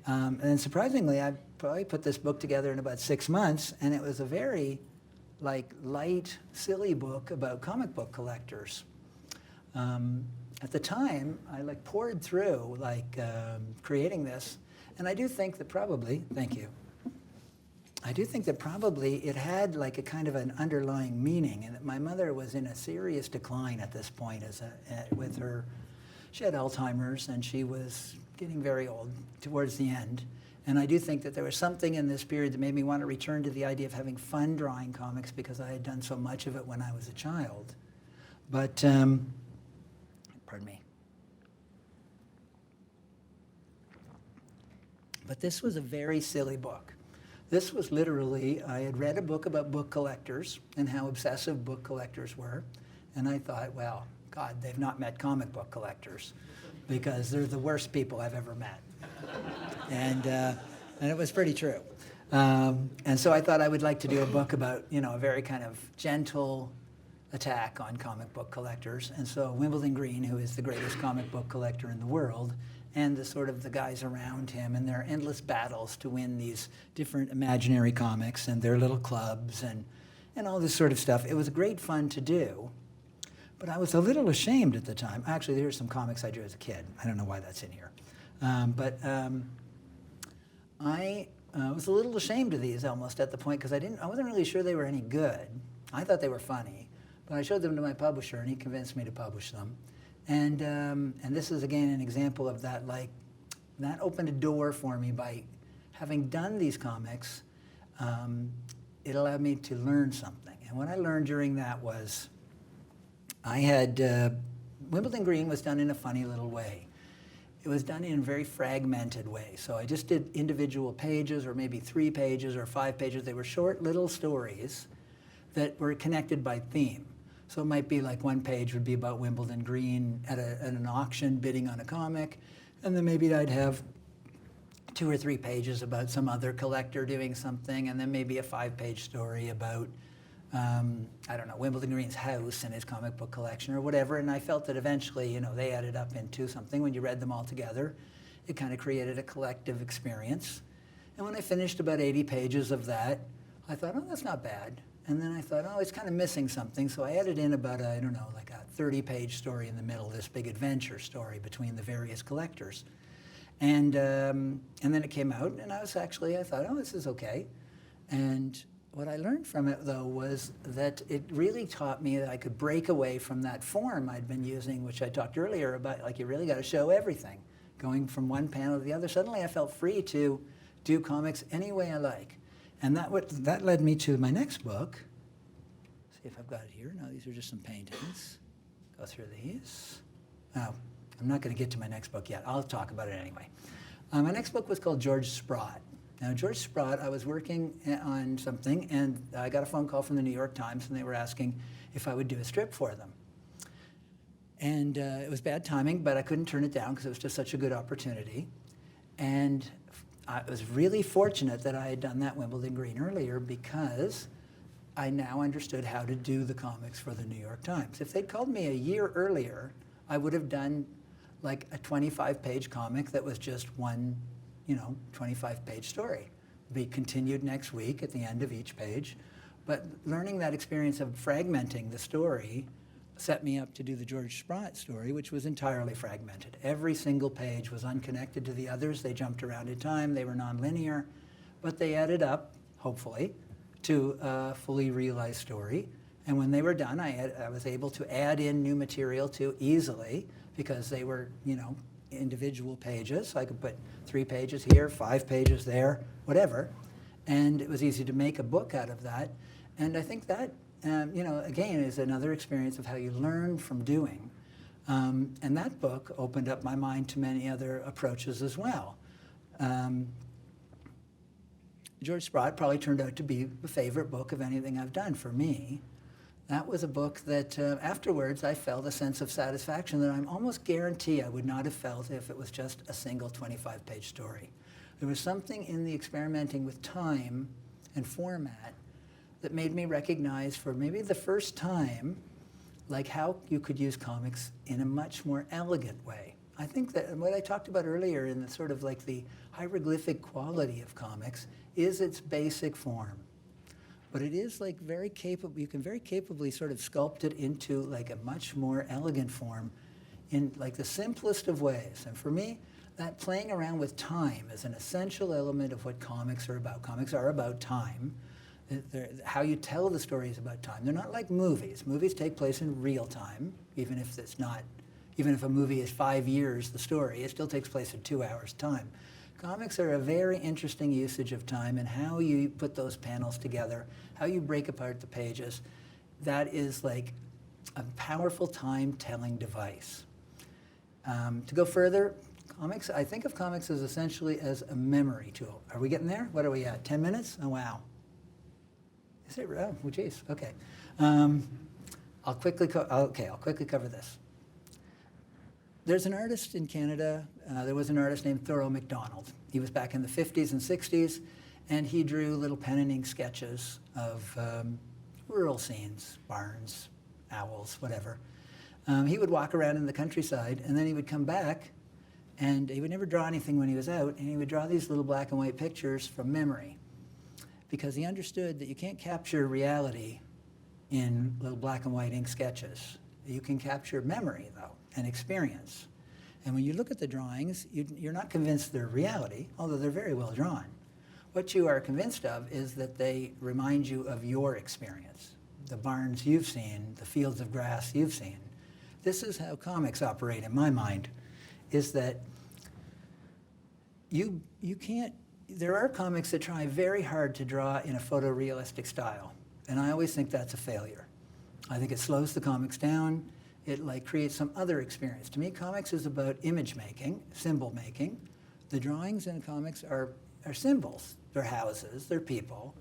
And surprisingly, I probably put this book together in about 6 months, and it was a very light, silly book about comic book collectors. At the time, I poured through creating this, and I do think that probably, thank you, I do think that probably it had like a kind of an underlying meaning, and that my mother was in a serious decline at this point with her. She had Alzheimer's, and she was getting very old towards the end. And I do think that there was something in this period that made me want to return to the idea of having fun drawing comics because I had done so much of it when I was a child. But, pardon me. But this was a very silly book. This was literally, I had read a book about book collectors and how obsessive book collectors were. And I thought, well, God, they've not met comic book collectors because they're the worst people I've ever met. And it was pretty true. And so I thought I would like to do a book about, a very kind of gentle attack on comic book collectors. And so Wimbledon Green, who is the greatest comic book collector in the world, and the guys around him and their endless battles to win these different imaginary comics and their little clubs and all this sort of stuff. It was great fun to do, but I was a little ashamed at the time. Actually, there's some comics I drew as a kid. I don't know why that's in here. I was a little ashamed of these almost at the point because I wasn't really sure they were any good. I thought they were funny, but I showed them to my publisher and he convinced me to publish them. And this is again an example of that, like, that opened a door for me by having done these comics. It allowed me to learn something. And what I learned during that was I had, Wimbledon Green was done in a funny little way. It was done in a very fragmented way. So I just did individual pages, or maybe 3 pages or 5 pages. They were short little stories that were connected by theme. So it might be like one page would be about Wimbledon Green at an auction bidding on a comic, and then maybe I'd have 2 or 3 pages about some other collector doing something, and then maybe a 5-page story about, I don't know, Wimbledon Green's house and his comic book collection or whatever. And I felt that eventually, they added up into something. When you read them all together, it kind of created a collective experience. And when I finished about 80 pages of that, I thought, oh, that's not bad. And then I thought, oh, it's kind of missing something. So I added in about, like a 30-page story in the middle, this big adventure story between the various collectors. And then it came out, and I thought, oh, this is okay. And what I learned from it, though, was that it really taught me that I could break away from that form I'd been using, which I talked earlier about, like, you really got to show everything. Going from one panel to the other, suddenly I felt free to do comics any way I like. And that led me to my next book. See if I've got it here. No, these are just some paintings. Go through these. Oh, I'm not going to get to my next book yet. I'll talk about it anyway. My next book was called George Sprott. Now, George Sprott, I was working on something, and I got a phone call from the New York Times, and they were asking if I would do a strip for them. And it was bad timing, but I couldn't turn it down because it was just such a good opportunity. And I was really fortunate that I had done that Wimbledon Green earlier because I now understood how to do the comics for the New York Times. If they'd called me a year earlier, I would have done like a 25-page comic that was just one, 25-page story. Be continued next week at the end of each page. But learning that experience of fragmenting the story set me up to do the George Sprott story, which was entirely fragmented. Every single page was unconnected to the others. They jumped around in time. They were nonlinear, but they added up, hopefully, to a fully realized story. And when they were done, I was able to add in new material too easily because they were, individual pages. So I could put 3 pages here, 5 pages there, whatever. And it was easy to make a book out of that. And I think that again, is another experience of how you learn from doing. And that book opened up my mind to many other approaches as well. George Sprott probably turned out to be the favorite book of anything I've done for me. That was a book that afterwards I felt a sense of satisfaction that I'm almost guarantee I would not have felt if it was just a single 25-page story. There was something in the experimenting with time and format that made me recognize for maybe the first time, like how you could use comics in a much more elegant way. I think that what I talked about earlier in the sort of like the hieroglyphic quality of comics is its basic form. But it is like very capable, you can very capably sort of sculpt it into like a much more elegant form in like the simplest of ways. And for me, that playing around with time is an essential element of what comics are about. Comics are about time. How you tell the story is about time. They're not like movies. Movies take place in real time, even if a movie is 5 years, the story, it still takes place in 2 hours' time. Comics are a very interesting usage of time and how you put those panels together, how you break apart the pages. That is like a powerful time-telling device. To go further, I think of comics as essentially as a memory tool. Are we getting there? What are we at, 10 minutes? Oh, wow. Is it? Oh, geez, okay. I'll quickly cover this. There's an artist in Canada, there was an artist named Thoreau MacDonald. He was back in the 50s and 60s, and he drew little pen and ink sketches of rural scenes, barns, owls, whatever. He would walk around in the countryside, and then he would come back, and he would never draw anything when he was out, and he would draw these little black and white pictures from memory, because he understood that you can't capture reality in little black and white ink sketches. You can capture memory, though, and experience. And when you look at the drawings, you're not convinced they're reality, although they're very well drawn. What you are convinced of is that they remind you of your experience, the barns you've seen, the fields of grass you've seen. This is how comics operate in my mind, is that you can't, there are comics that try very hard to draw in a photorealistic style, and I always think that's a failure. I think it slows the comics down. It creates some other experience. To me, comics is about image making, symbol making. The drawings in comics are symbols. They're houses, they're people,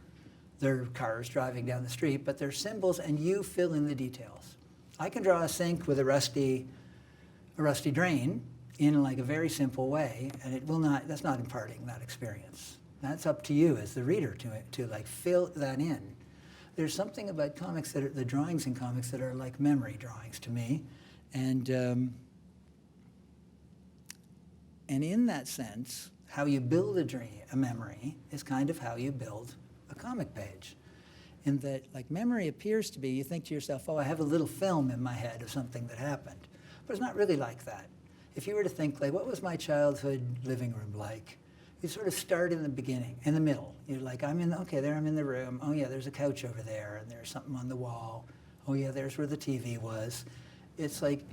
they're cars driving down the street, but they're symbols, and you fill in the details. I can draw a sink with a rusty drain in a very simple way, and that's not imparting that experience. That's up to you as the reader to fill that in. There's something about comics the drawings in comics that are like memory drawings to me. And in that sense, how you build a memory is kind of how you build a comic page. In that, memory appears to be, you think to yourself, oh, I have a little film in my head of something that happened. But it's not really like that. If you were to think, what was my childhood living room like? You sort of start in the beginning, in the middle. You're like, I'm in the room. Oh yeah, there's a couch over there, and there's something on the wall. Oh yeah, there's where the TV was. It's like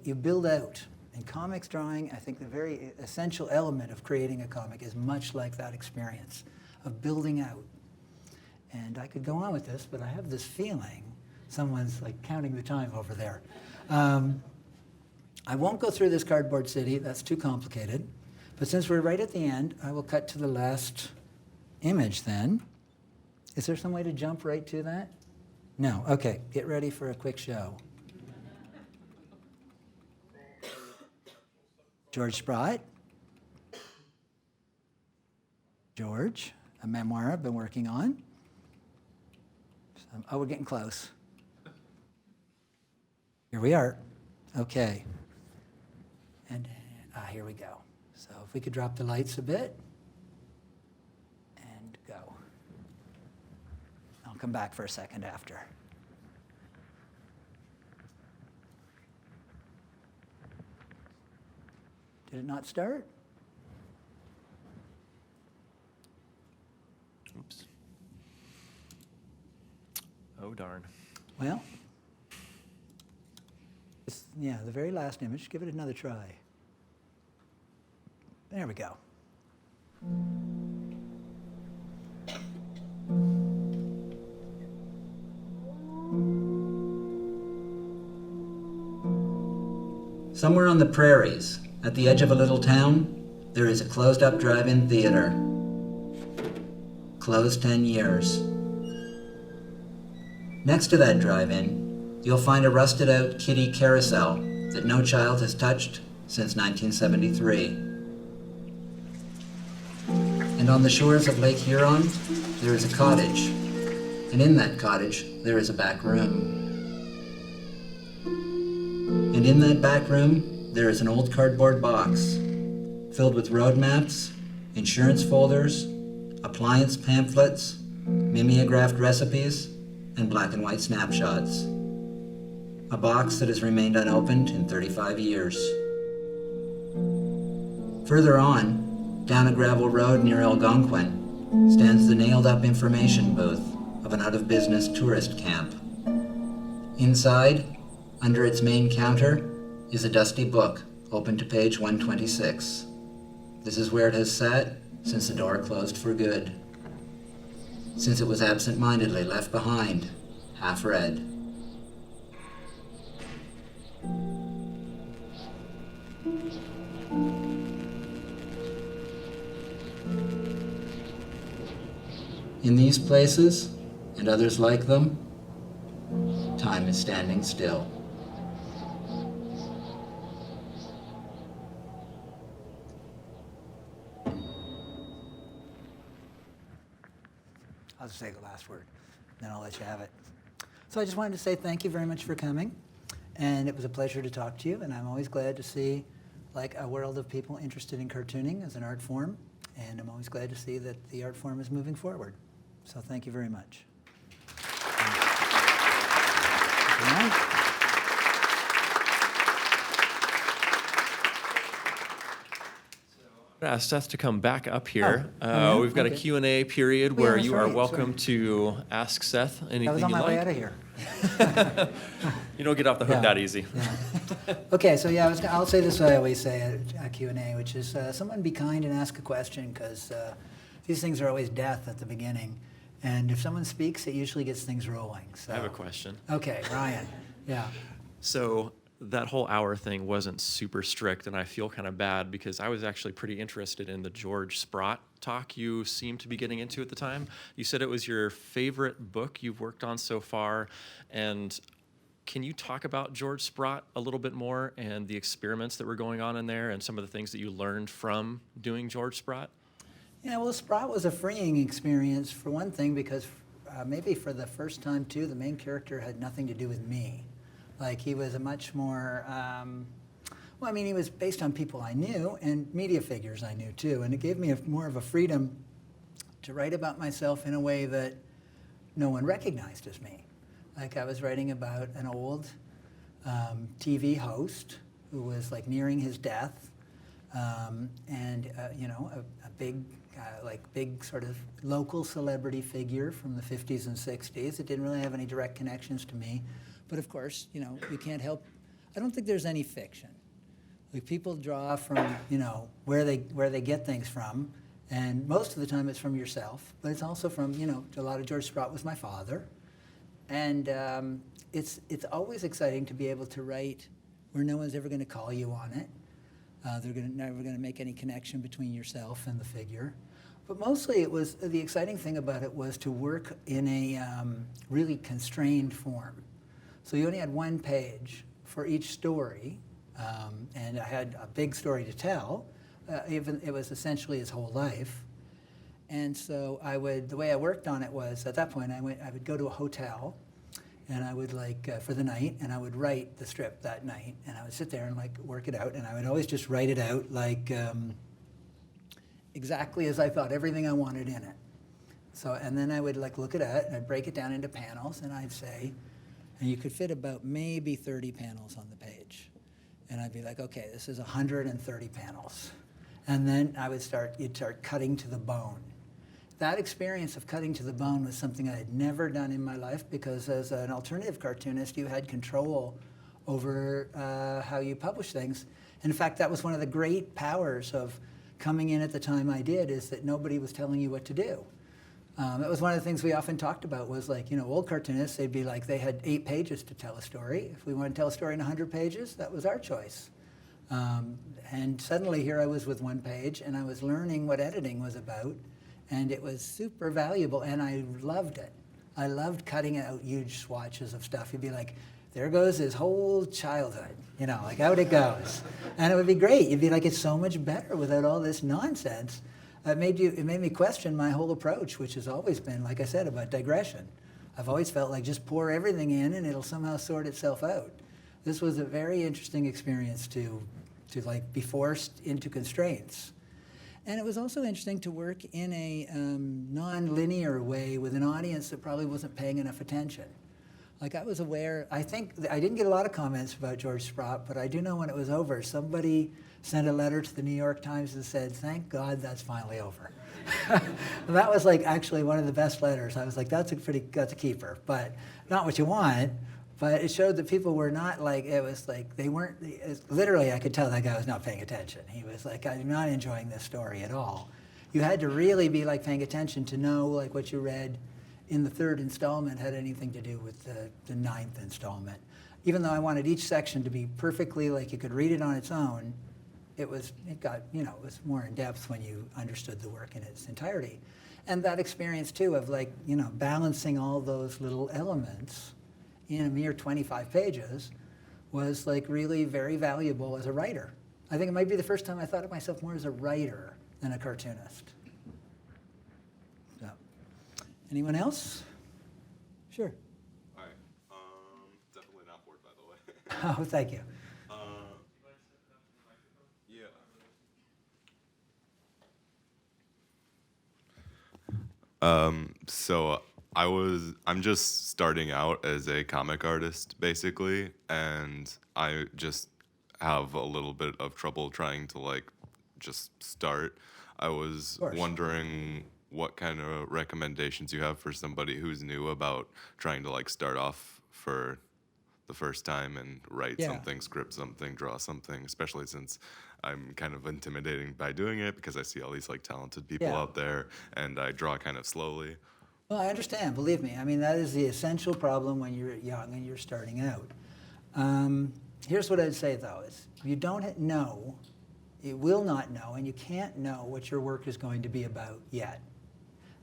you build out. In comics drawing, I think the very essential element of creating a comic is much like that experience of building out. And I could go on with this, but I have this feeling someone's counting the time over there. I won't go through this cardboard city. That's too complicated. But since we're right at the end, I will cut to the last image then. Is there some way to jump right to that? No. Okay, get ready for a quick show. George Sprott. George, a memoir I've been working on. We're getting close. Here we are. Okay. And here we go. So if we could drop the lights a bit, and go. I'll come back for a second after. Did it not start? Oops. Oh, darn. Well, the very last image, give it another try. There we go. Somewhere on the prairies, at the edge of a little town, there is a closed-up drive-in theater. Closed 10 years. Next to that drive-in, you'll find a rusted-out kiddie carousel that no child has touched since 1973. And on the shores of Lake Huron, there is a cottage. And in that cottage, there is a back room. And in that back room, there is an old cardboard box filled with road maps, insurance folders, appliance pamphlets, mimeographed recipes, and black and white snapshots. A box that has remained unopened in 35 years. Further on, down a gravel road near Algonquin, stands the nailed-up information booth of an out-of-business tourist camp. Inside, under its main counter, is a dusty book open to page 126. This is where it has sat since the door closed for good, since it was absent-mindedly left behind, half read. In these places, and others like them, time is standing still. I'll just say the last word, then I'll let you have it. So I just wanted to say thank you very much for coming, and it was a pleasure to talk to you, and I'm always glad to see like a world of people interested in cartooning as an art form, and I'm always glad to see that the art form is moving forward. So thank you very much. I'm going to ask Seth to come back up here. yeah? We've got Okay. a Q&A period Oh, yeah, where that's you are right, welcome to ask Seth anything I was on you my way like. out of here. You don't get off the hook Yeah. that easy. Yeah. Okay, so yeah, I'll say this what I always say at a Q&A, which is someone be kind and ask a question, because these things are always death at the beginning. And if someone speaks, it usually gets things rolling. So. I have a question. Okay, Ryan. Yeah. So that whole hour thing wasn't super strict, and I feel kind of bad because I was actually pretty interested in the George Sprott talk you seemed to be getting into at the time. You said it was your favorite book you've worked on so far, and can you talk about George Sprott a little bit more and the experiments that were going on in there and some of the things that you learned from doing George Sprott? Yeah, well, Sprott was a freeing experience for one thing, because maybe for the first time too, the main character had nothing to do with me. Like, he was a much more, well, I mean, he was based on people I knew and media figures I knew too, and it gave me more of a freedom to write about myself in a way that no one recognized as me. Like, I was writing about an old TV host who was like nearing his death, and you know, a big, big sort of local celebrity figure from the 50s and 60s. It didn't really have any direct connections to me, but of course, you know, you can't help. I don't think there's any fiction. Like, people draw from, you know, where they get things from, and most of the time it's from yourself, but it's also from, you know, a lot of George Sprott was my father, and it's always exciting to be able to write where no one's ever going to call you on it. They're never going to make any connection between yourself and the figure. But mostly it was, the exciting thing about it was to work in a really constrained form. So you only had one page for each story, and I had a big story to tell. It was essentially his whole life. And so the way I worked on it was, at that point, I would go to a hotel, and I would for the night, and I would write the strip that night, and I would sit there and work it out, and I would always just write it out exactly as I thought, everything I wanted in it. So, and then I would look at it, and I'd break it down into panels, and I'd say, and you could fit about maybe 30 panels on the page. And I'd be like, okay, this is 130 panels. And then you'd start cutting to the bone. That experience of cutting to the bone was something I had never done in my life, because as an alternative cartoonist, you had control over how you publish things. And in fact, that was one of the great powers of coming in at the time I did, is that nobody was telling you what to do. That was one of the things we often talked about, was old cartoonists, they'd be like, they had 8 pages to tell a story. If we wanted to tell a story in 100 pages, that was our choice. And suddenly here I was with 1 page, and I was learning what editing was about, and it was super valuable, and I loved it. I loved cutting out huge swatches of stuff. You'd be like, there goes his whole childhood, out it goes. And it would be great. You'd be like, it's so much better without all this nonsense. It made me question my whole approach, which has always been, like I said, about digression. I've always felt like just pour everything in and it'll somehow sort itself out. This was a very interesting experience to be forced into constraints. And it was also interesting to work in a non-linear way with an audience that probably wasn't paying enough attention. Like I was aware, I think, I didn't get a lot of comments about George Sprott, but I do know when it was over, somebody sent a letter to the New York Times and said, thank God that's finally over. And that was like actually one of the best letters. I was like, that's a keeper, but not what you want. But it showed that people were not like, it was like, they weren't, literally I could tell that guy was not paying attention. He was like, I'm not enjoying this story at all. You had to really be like paying attention to know like what you read in the third installment had anything to do with the ninth installment. Even though I wanted each section to be perfectly like you could read it on its own, it was more in depth when you understood the work in its entirety. And that experience too of like, balancing all those little elements in a mere 25 pages was like really very valuable as a writer. I think it might be the first time I thought of myself more as a writer than a cartoonist. So, anyone else? Sure. Hi. Definitely not bored, by the way. Oh, thank you. Yeah. So I'm just starting out as a comic artist, basically, and I just have a little bit of trouble trying to like just start. I was course. wondering what kind of recommendations you have for somebody who's new about trying to like start off for the first time and write Yeah. something, script something, draw something, especially since I'm kind of intimidating by doing it because I see all these like talented people Yeah. out there and I draw kind of slowly. Well, I understand, believe me. I mean, that is the essential problem when you're young and you're starting out. Here's what I'd say, though, is you don't know, you will not know, and you can't know what your work is going to be about yet.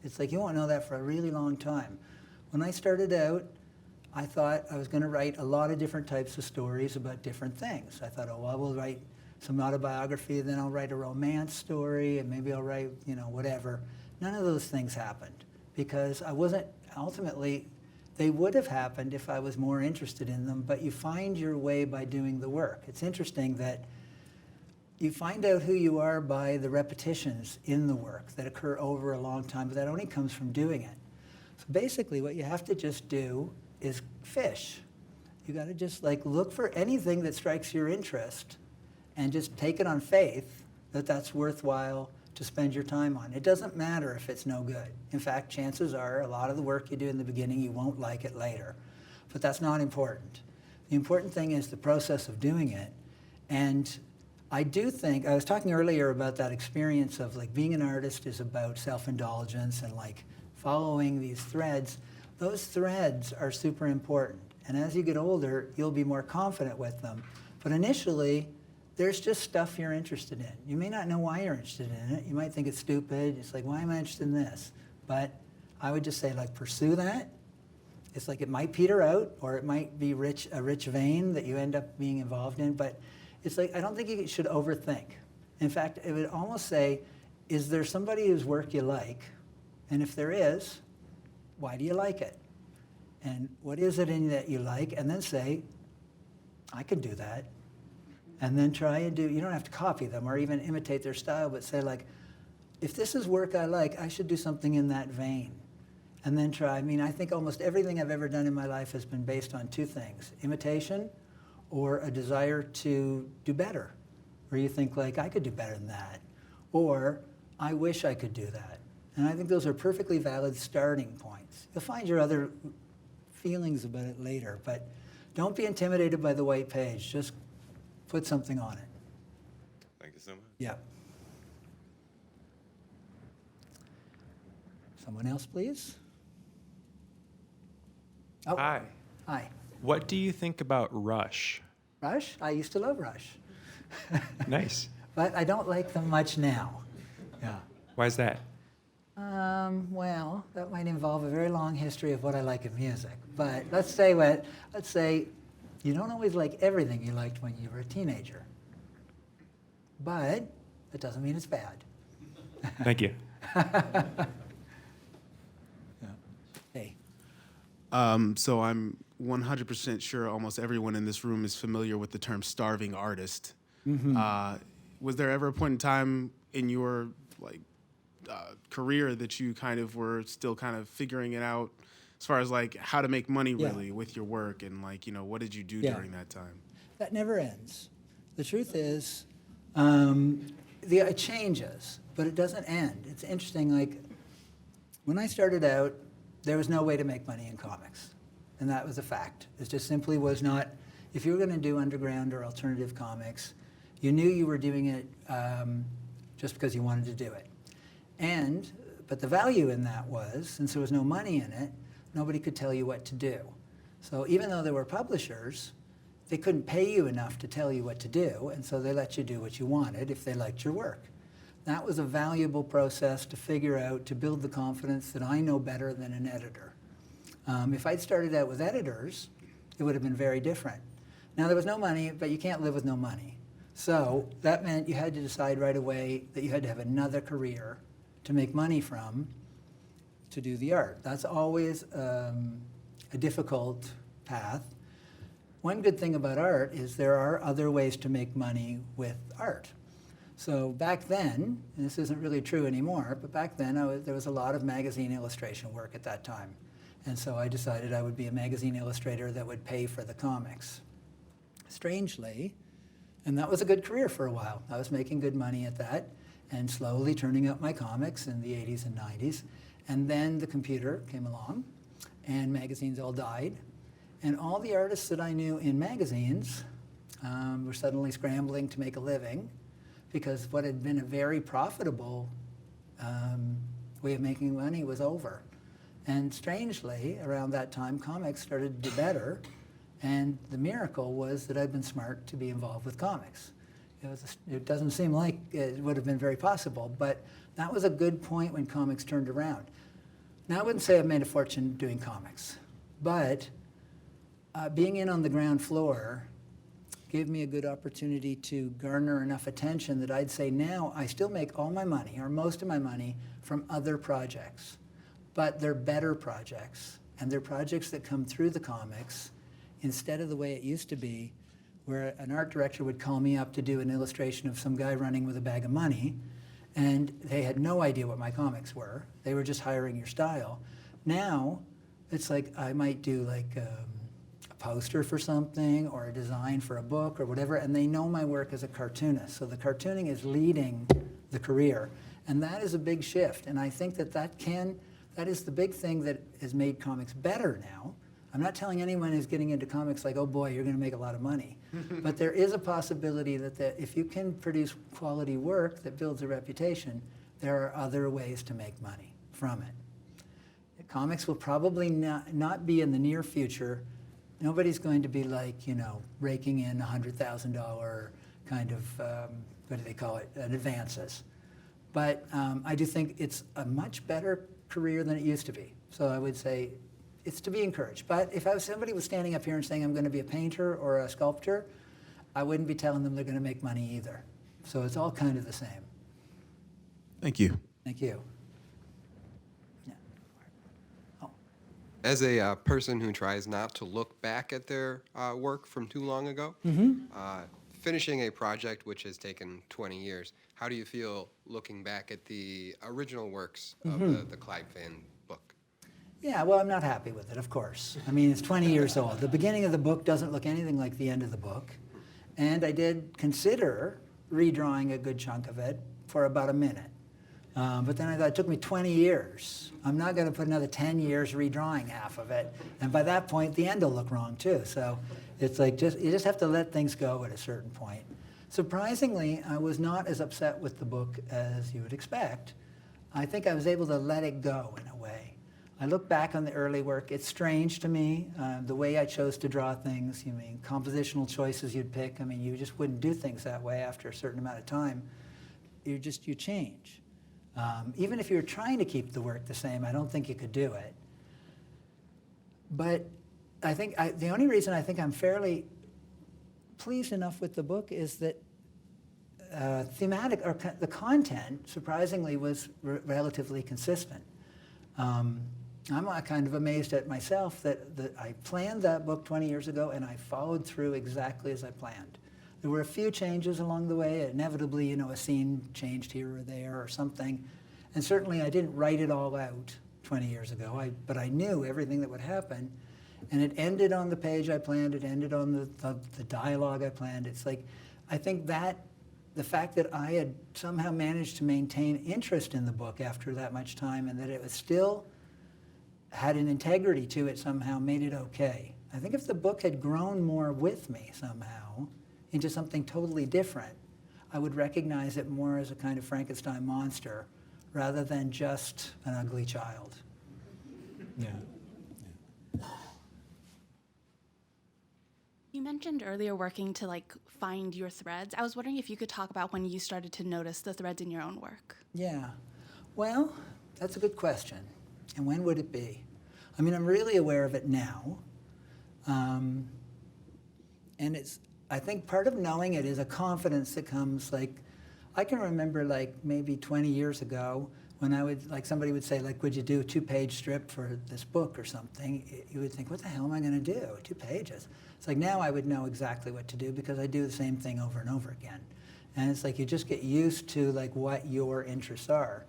It's like you won't know that for a really long time. When I started out, I thought I was going to write a lot of different types of stories about different things. I thought, oh, well, I will write some autobiography, then I'll write a romance story, and maybe I'll write, whatever. None of those things happened because I wasn't, ultimately, they would have happened if I was more interested in them, but you find your way by doing the work. It's interesting that you find out who you are by the repetitions in the work that occur over a long time, but that only comes from doing it. So basically what you have to just do is fish. You got to just like look for anything that strikes your interest and just take it on faith that that's worthwhile to spend your time on. It doesn't matter if it's no good. In fact, chances are a lot of the work you do in the beginning, you won't like it later. But that's not important. The important thing is the process of doing it. And I do think, I was talking earlier about that experience of like being an artist is about self-indulgence and like following these threads. Those threads are super important. And as you get older, you'll be more confident with them. But initially, there's just stuff you're interested in. You may not know why you're interested in it. You might think it's stupid. It's like, why am I interested in this? But I would just say, like, pursue that. It's like it might peter out, or it might be a rich vein that you end up being involved in. But it's like, I don't think you should overthink. In fact, it would almost say, is there somebody whose work you like? And if there is, why do you like it? And what is it in that you like? And then say, I could do that. And then try and do, you don't have to copy them or even imitate their style, but say like, if this is work I like, I should do something in that vein. And then try, I think almost everything I've ever done in my life has been based on two things, imitation or a desire to do better. Where you think like, I could do better than that. Or, I wish I could do that. And I think those are perfectly valid starting points. You'll find your other feelings about it later, but don't be intimidated by the white page. Just put something on it. Thank you so much. Yeah. Someone else, please? Oh, Hi. hi. What do you think about Rush? Rush? I used to love Rush. Nice. But I don't like them much now. Yeah. Why is that? Well, that might involve a very long history of what I like in music. But let's say you don't always like everything you liked when you were a teenager. But that doesn't mean it's bad. Thank you. Hey. So I'm 100% sure almost everyone in this room is familiar with the term starving artist. Was there ever a point in time in your career that you kind of were still kind of figuring it out, as far as like how to make money Yeah. really with your work, and like, you know, what did you do Yeah. during that time? That never ends. The truth is, it changes, but it doesn't end. It's interesting, like, when I started out, there was no way to make money in comics, and that was a fact. It just simply was not. If you were going to do underground or alternative comics, you knew you were doing it just because you wanted to do it. But the value in that was, since there was no money in it, nobody could tell you what to do. So even though there were publishers, they couldn't pay you enough to tell you what to do, and so they let you do what you wanted if they liked your work. That was a valuable process to figure out, to build the confidence that I know better than an editor. If I'd started out with editors, it would have been very different. Now, there was no money, but you can't live with no money. So that meant you had to decide right away that you had to have another career to make money from to do the art. That's always a difficult path. One good thing about art is there are other ways to make money with art. So back then, and this isn't really true anymore, but back then there was a lot of magazine illustration work at that time. And so I decided I would be a magazine illustrator that would pay for the comics. Strangely, and that was a good career for a while. I was making good money at that and slowly turning out my comics in the 80s and 90s. And then the computer came along and magazines all died. And all the artists that I knew in magazines were suddenly scrambling to make a living because what had been a very profitable way of making money was over. And strangely, around that time, comics started to do better. And the miracle was that I'd been smart to be involved with comics. It doesn't seem like it would have been very possible, but that was a good point when comics turned around. Now, I wouldn't say I've made a fortune doing comics, but being in on the ground floor gave me a good opportunity to garner enough attention that I'd say now I still make all my money, or most of my money, from other projects. But they're better projects, and they're projects that come through the comics instead of the way it used to be, where an art director would call me up to do an illustration of some guy running with a bag of money, and they had no idea what my comics were. They were just hiring your style. Now, it's like I might do like a poster for something or a design for a book or whatever, and they know my work as a cartoonist. So the cartooning is leading the career, and that is a big shift. And I think that is the big thing that has made comics better now. I'm not telling anyone who's getting into comics like, oh boy, you're going to make a lot of money. But there is a possibility that if you can produce quality work that builds a reputation, there are other ways to make money from it. Comics will probably not be in the near future. Nobody's going to be like, raking in $100,000 kind of, what do they call it, advances. But I do think it's a much better career than it used to be. So I would say it's to be encouraged. But if somebody was standing up here and saying I'm going to be a painter or a sculptor, I wouldn't be telling them they're going to make money either. So it's all kind of the same. Thank you. Thank you. Yeah. Oh. As a person who tries not to look back at their work from too long ago, finishing a project which has taken 20 years, how do you feel looking back at the original works of the Clyde Fan book? Yeah, well, I'm not happy with it, of course. I mean, it's 20 years old. The beginning of the book doesn't look anything like the end of the book. And I did consider redrawing a good chunk of it for about a minute. But then I thought, it took me 20 years. I'm not going to put another 10 years redrawing half of it. And by that point, the end will look wrong, too. So it's like you just have to let things go at a certain point. Surprisingly, I was not as upset with the book as you would expect. I think I was able to let it go in a way. I look back on the early work. It's strange to me, the way I chose to draw things. You mean compositional choices you'd pick. I mean, you just wouldn't do things that way after a certain amount of time. You change. Even if you're trying to keep the work the same, I don't think you could do it. But I think the only reason I think I'm fairly pleased enough with the book is that thematic, or the content, surprisingly, was relatively consistent. I'm kind of amazed at myself that I planned that book 20 years ago and I followed through exactly as I planned. There were a few changes along the way. Inevitably, a scene changed here or there or something. And certainly I didn't write it all out 20 years ago, but I knew everything that would happen. And it ended on the page I planned, it ended on the dialogue I planned. It's like, I think that the fact that I had somehow managed to maintain interest in the book after that much time, and that it was still had an integrity to it somehow, made it okay. I think if the book had grown more with me somehow into something totally different, I would recognize it more as a kind of Frankenstein monster rather than just an ugly child. Yeah. You mentioned earlier working to like find your threads. I was wondering if you could talk about when you started to notice the threads in your own work. Yeah. Well, that's a good question. And when would it be? I mean, I'm really aware of it now. And I think part of knowing it is a confidence that comes, like, I can remember like maybe 20 years ago when I would, like somebody would say, like, would you do a 2-page strip for this book or something? You would think, what the hell am I gonna do? 2 pages. It's like now I would know exactly what to do because I do the same thing over and over again. And it's like you just get used to like what your interests are.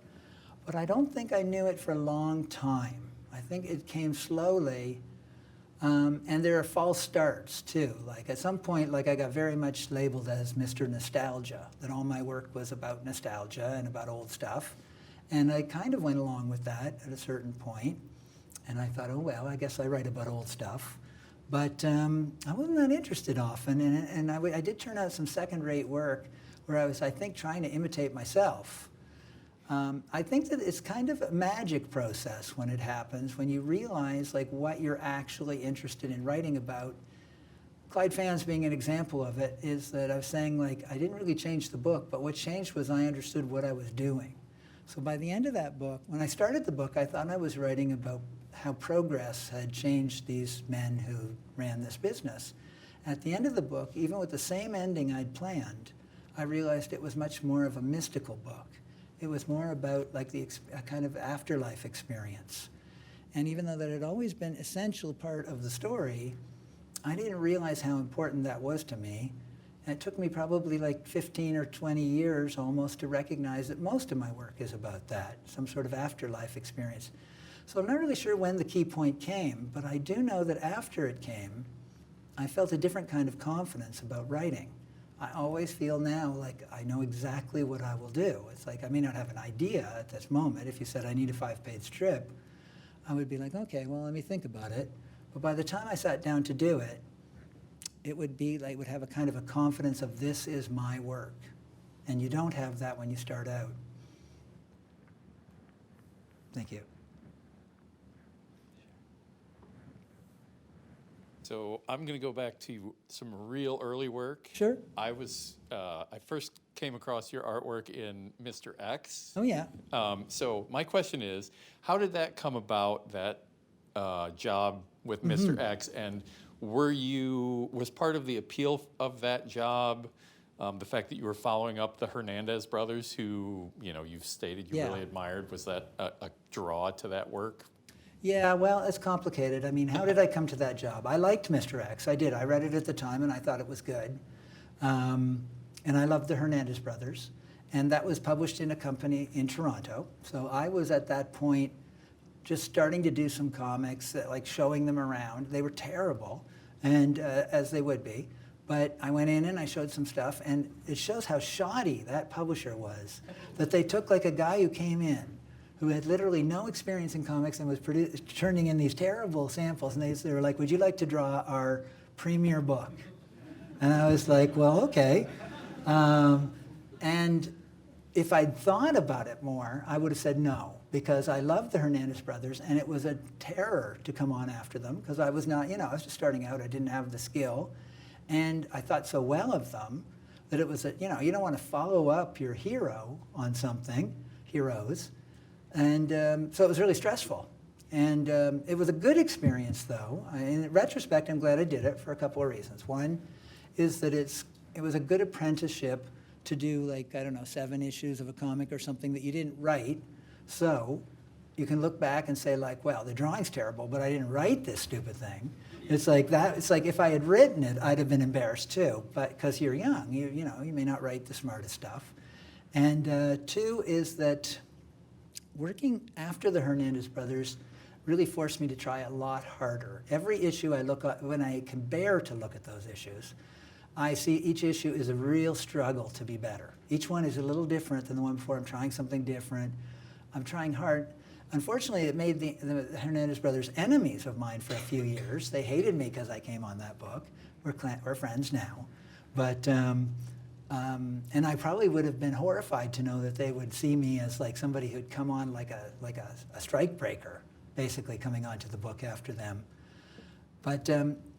But I don't think I knew it for a long time. I think it came slowly. And there are false starts too. Like at some point, like I got very much labeled as Mr. Nostalgia, that all my work was about nostalgia and about old stuff. And I kind of went along with that at a certain point. And I thought, oh, well, I guess I write about old stuff. But I wasn't that interested often. And I did turn out some second-rate work where I was, I think, trying to imitate myself. I think that it's kind of a magic process when it happens, when you realize like what you're actually interested in writing about. Clyde Fans being an example of it is that I was saying like, I didn't really change the book, but what changed was I understood what I was doing. So by the end of that book, when I started the book, I thought I was writing about how progress had changed these men who ran this business. At the end of the book, even with the same ending I'd planned, I realized it was much more of a mystical book. It was more about like a kind of afterlife experience. And even though that had always been an essential part of the story, I didn't realize how important that was to me. And it took me probably like 15 or 20 years almost to recognize that most of my work is about that, some sort of afterlife experience. So I'm not really sure when the key point came, but I do know that after it came, I felt a different kind of confidence about writing. I always feel now like I know exactly what I will do. It's like I may not have an idea at this moment. If you said I need a 5-page strip, I would be like, okay, well, let me think about it. But by the time I sat down to do it, it would be like, would have a kind of a confidence of this is my work. And you don't have that when you start out. Thank you. So I'm going to go back to some real early work. Sure. I first came across your artwork in Mr. X. Oh, yeah. So my question is, how did that come about, that job with Mr. X? And was part of the appeal of that job the fact that you were following up the Hernandez brothers, who you've stated you really admired? Was that a draw to that work? Yeah, well, it's complicated. I mean, how did I come to that job? I liked Mr. X. I did. I read it at the time, and I thought it was good. And I loved the Hernandez brothers. And that was published in a company in Toronto. So I was at that point just starting to do some comics, like showing them around. They were terrible, and as they would be. But I went in and I showed some stuff, and it shows how shoddy that publisher was, that they took like a guy who came in, who had literally no experience in comics and was turning in these terrible samples. And they were like, would you like to draw our premiere book? And I was like, well, okay. And if I'd thought about it more, I would have said no, because I loved the Hernandez brothers, and it was a terror to come on after them, because I was not, I was just starting out. I didn't have the skill. And I thought so well of them that it was, you don't want to follow up your hero on something, heroes. And so it was really stressful. And it was a good experience, though. In retrospect, I'm glad I did it for a couple of reasons. One is that it was a good apprenticeship to do, like, 7 issues of a comic or something that you didn't write. So you can look back and say, like, well, the drawing's terrible, but I didn't write this stupid thing. It's like that. It's like if I had written it, I'd have been embarrassed, too. But because you're young, you may not write the smartest stuff. And 2 is that working after the Hernandez brothers really forced me to try a lot harder. Every issue I look at, when I can bear to look at those issues, I see each issue is a real struggle to be better. Each one is a little different than the one before. I'm trying something different. I'm trying hard. Unfortunately, it made the Hernandez brothers enemies of mine for a few years. They hated me because I came on that book. We're friends now. But, and I probably would have been horrified to know that they would see me as like somebody who'd come on like a strike breaker, basically coming onto the book after them. But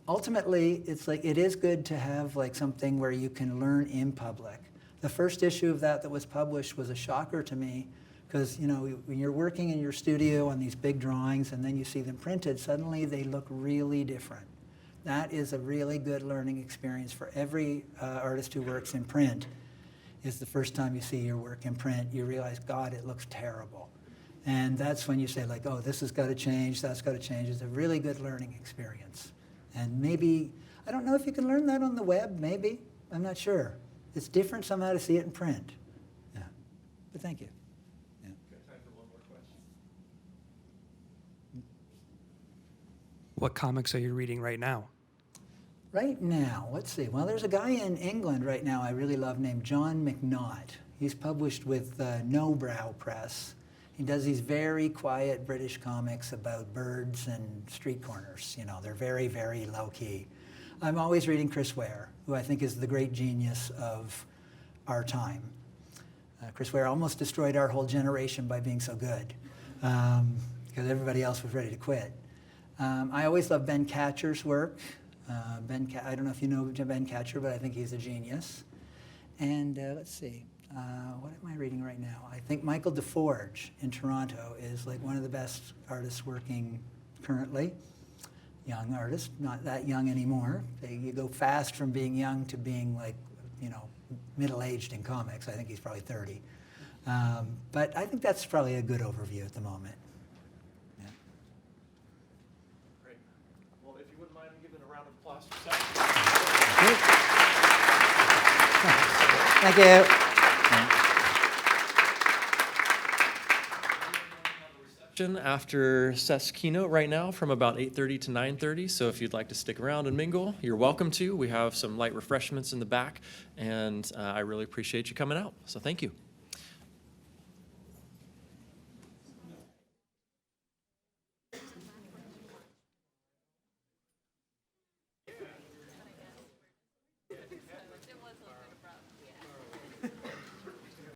ultimately, it's like it is good to have like something where you can learn in public. The first issue of that was published was a shocker to me, because you know when you're working in your studio on these big drawings and then you see them printed, suddenly they look really different. That is a really good learning experience for every artist who works in print. Is the first time you see your work in print, you realize, God, it looks terrible. And that's when you say like, oh, this has got to change, that's got to change. It's a really good learning experience. And maybe, I don't know if you can learn that on the web, maybe. I'm not sure. It's different somehow to see it in print. Yeah. But thank you. Yeah. Time for one more question. What comics are you reading right now? Right now, let's see. Well, there's a guy in England right now I really love named John McNaught. He's published with No Brow Press. He does these very quiet British comics about birds and street corners. You know, they're very, very low-key. I'm always reading Chris Ware, who I think is the great genius of our time. Chris Ware almost destroyed our whole generation by being so good, because everybody else was ready to quit. I always love Ben Catcher's work. I don't know if you know Ben Catcher, but I think he's a genius. And let's see. What am I reading right now? I think Michael DeForge in Toronto is like one of the best artists working currently. Young artist, not that young anymore. You go fast from being young to being like, you know, middle-aged in comics. I think he's probably 30. But I think that's probably a good overview at the moment. Yeah. Great. Well, if you wouldn't mind giving a round of applause for Seth. Thank you. After Seth's keynote right now from about 8:30 to 9:30. So if you'd like to stick around and mingle, you're welcome to. We have some light refreshments in the back, and I really appreciate you coming out. So thank you.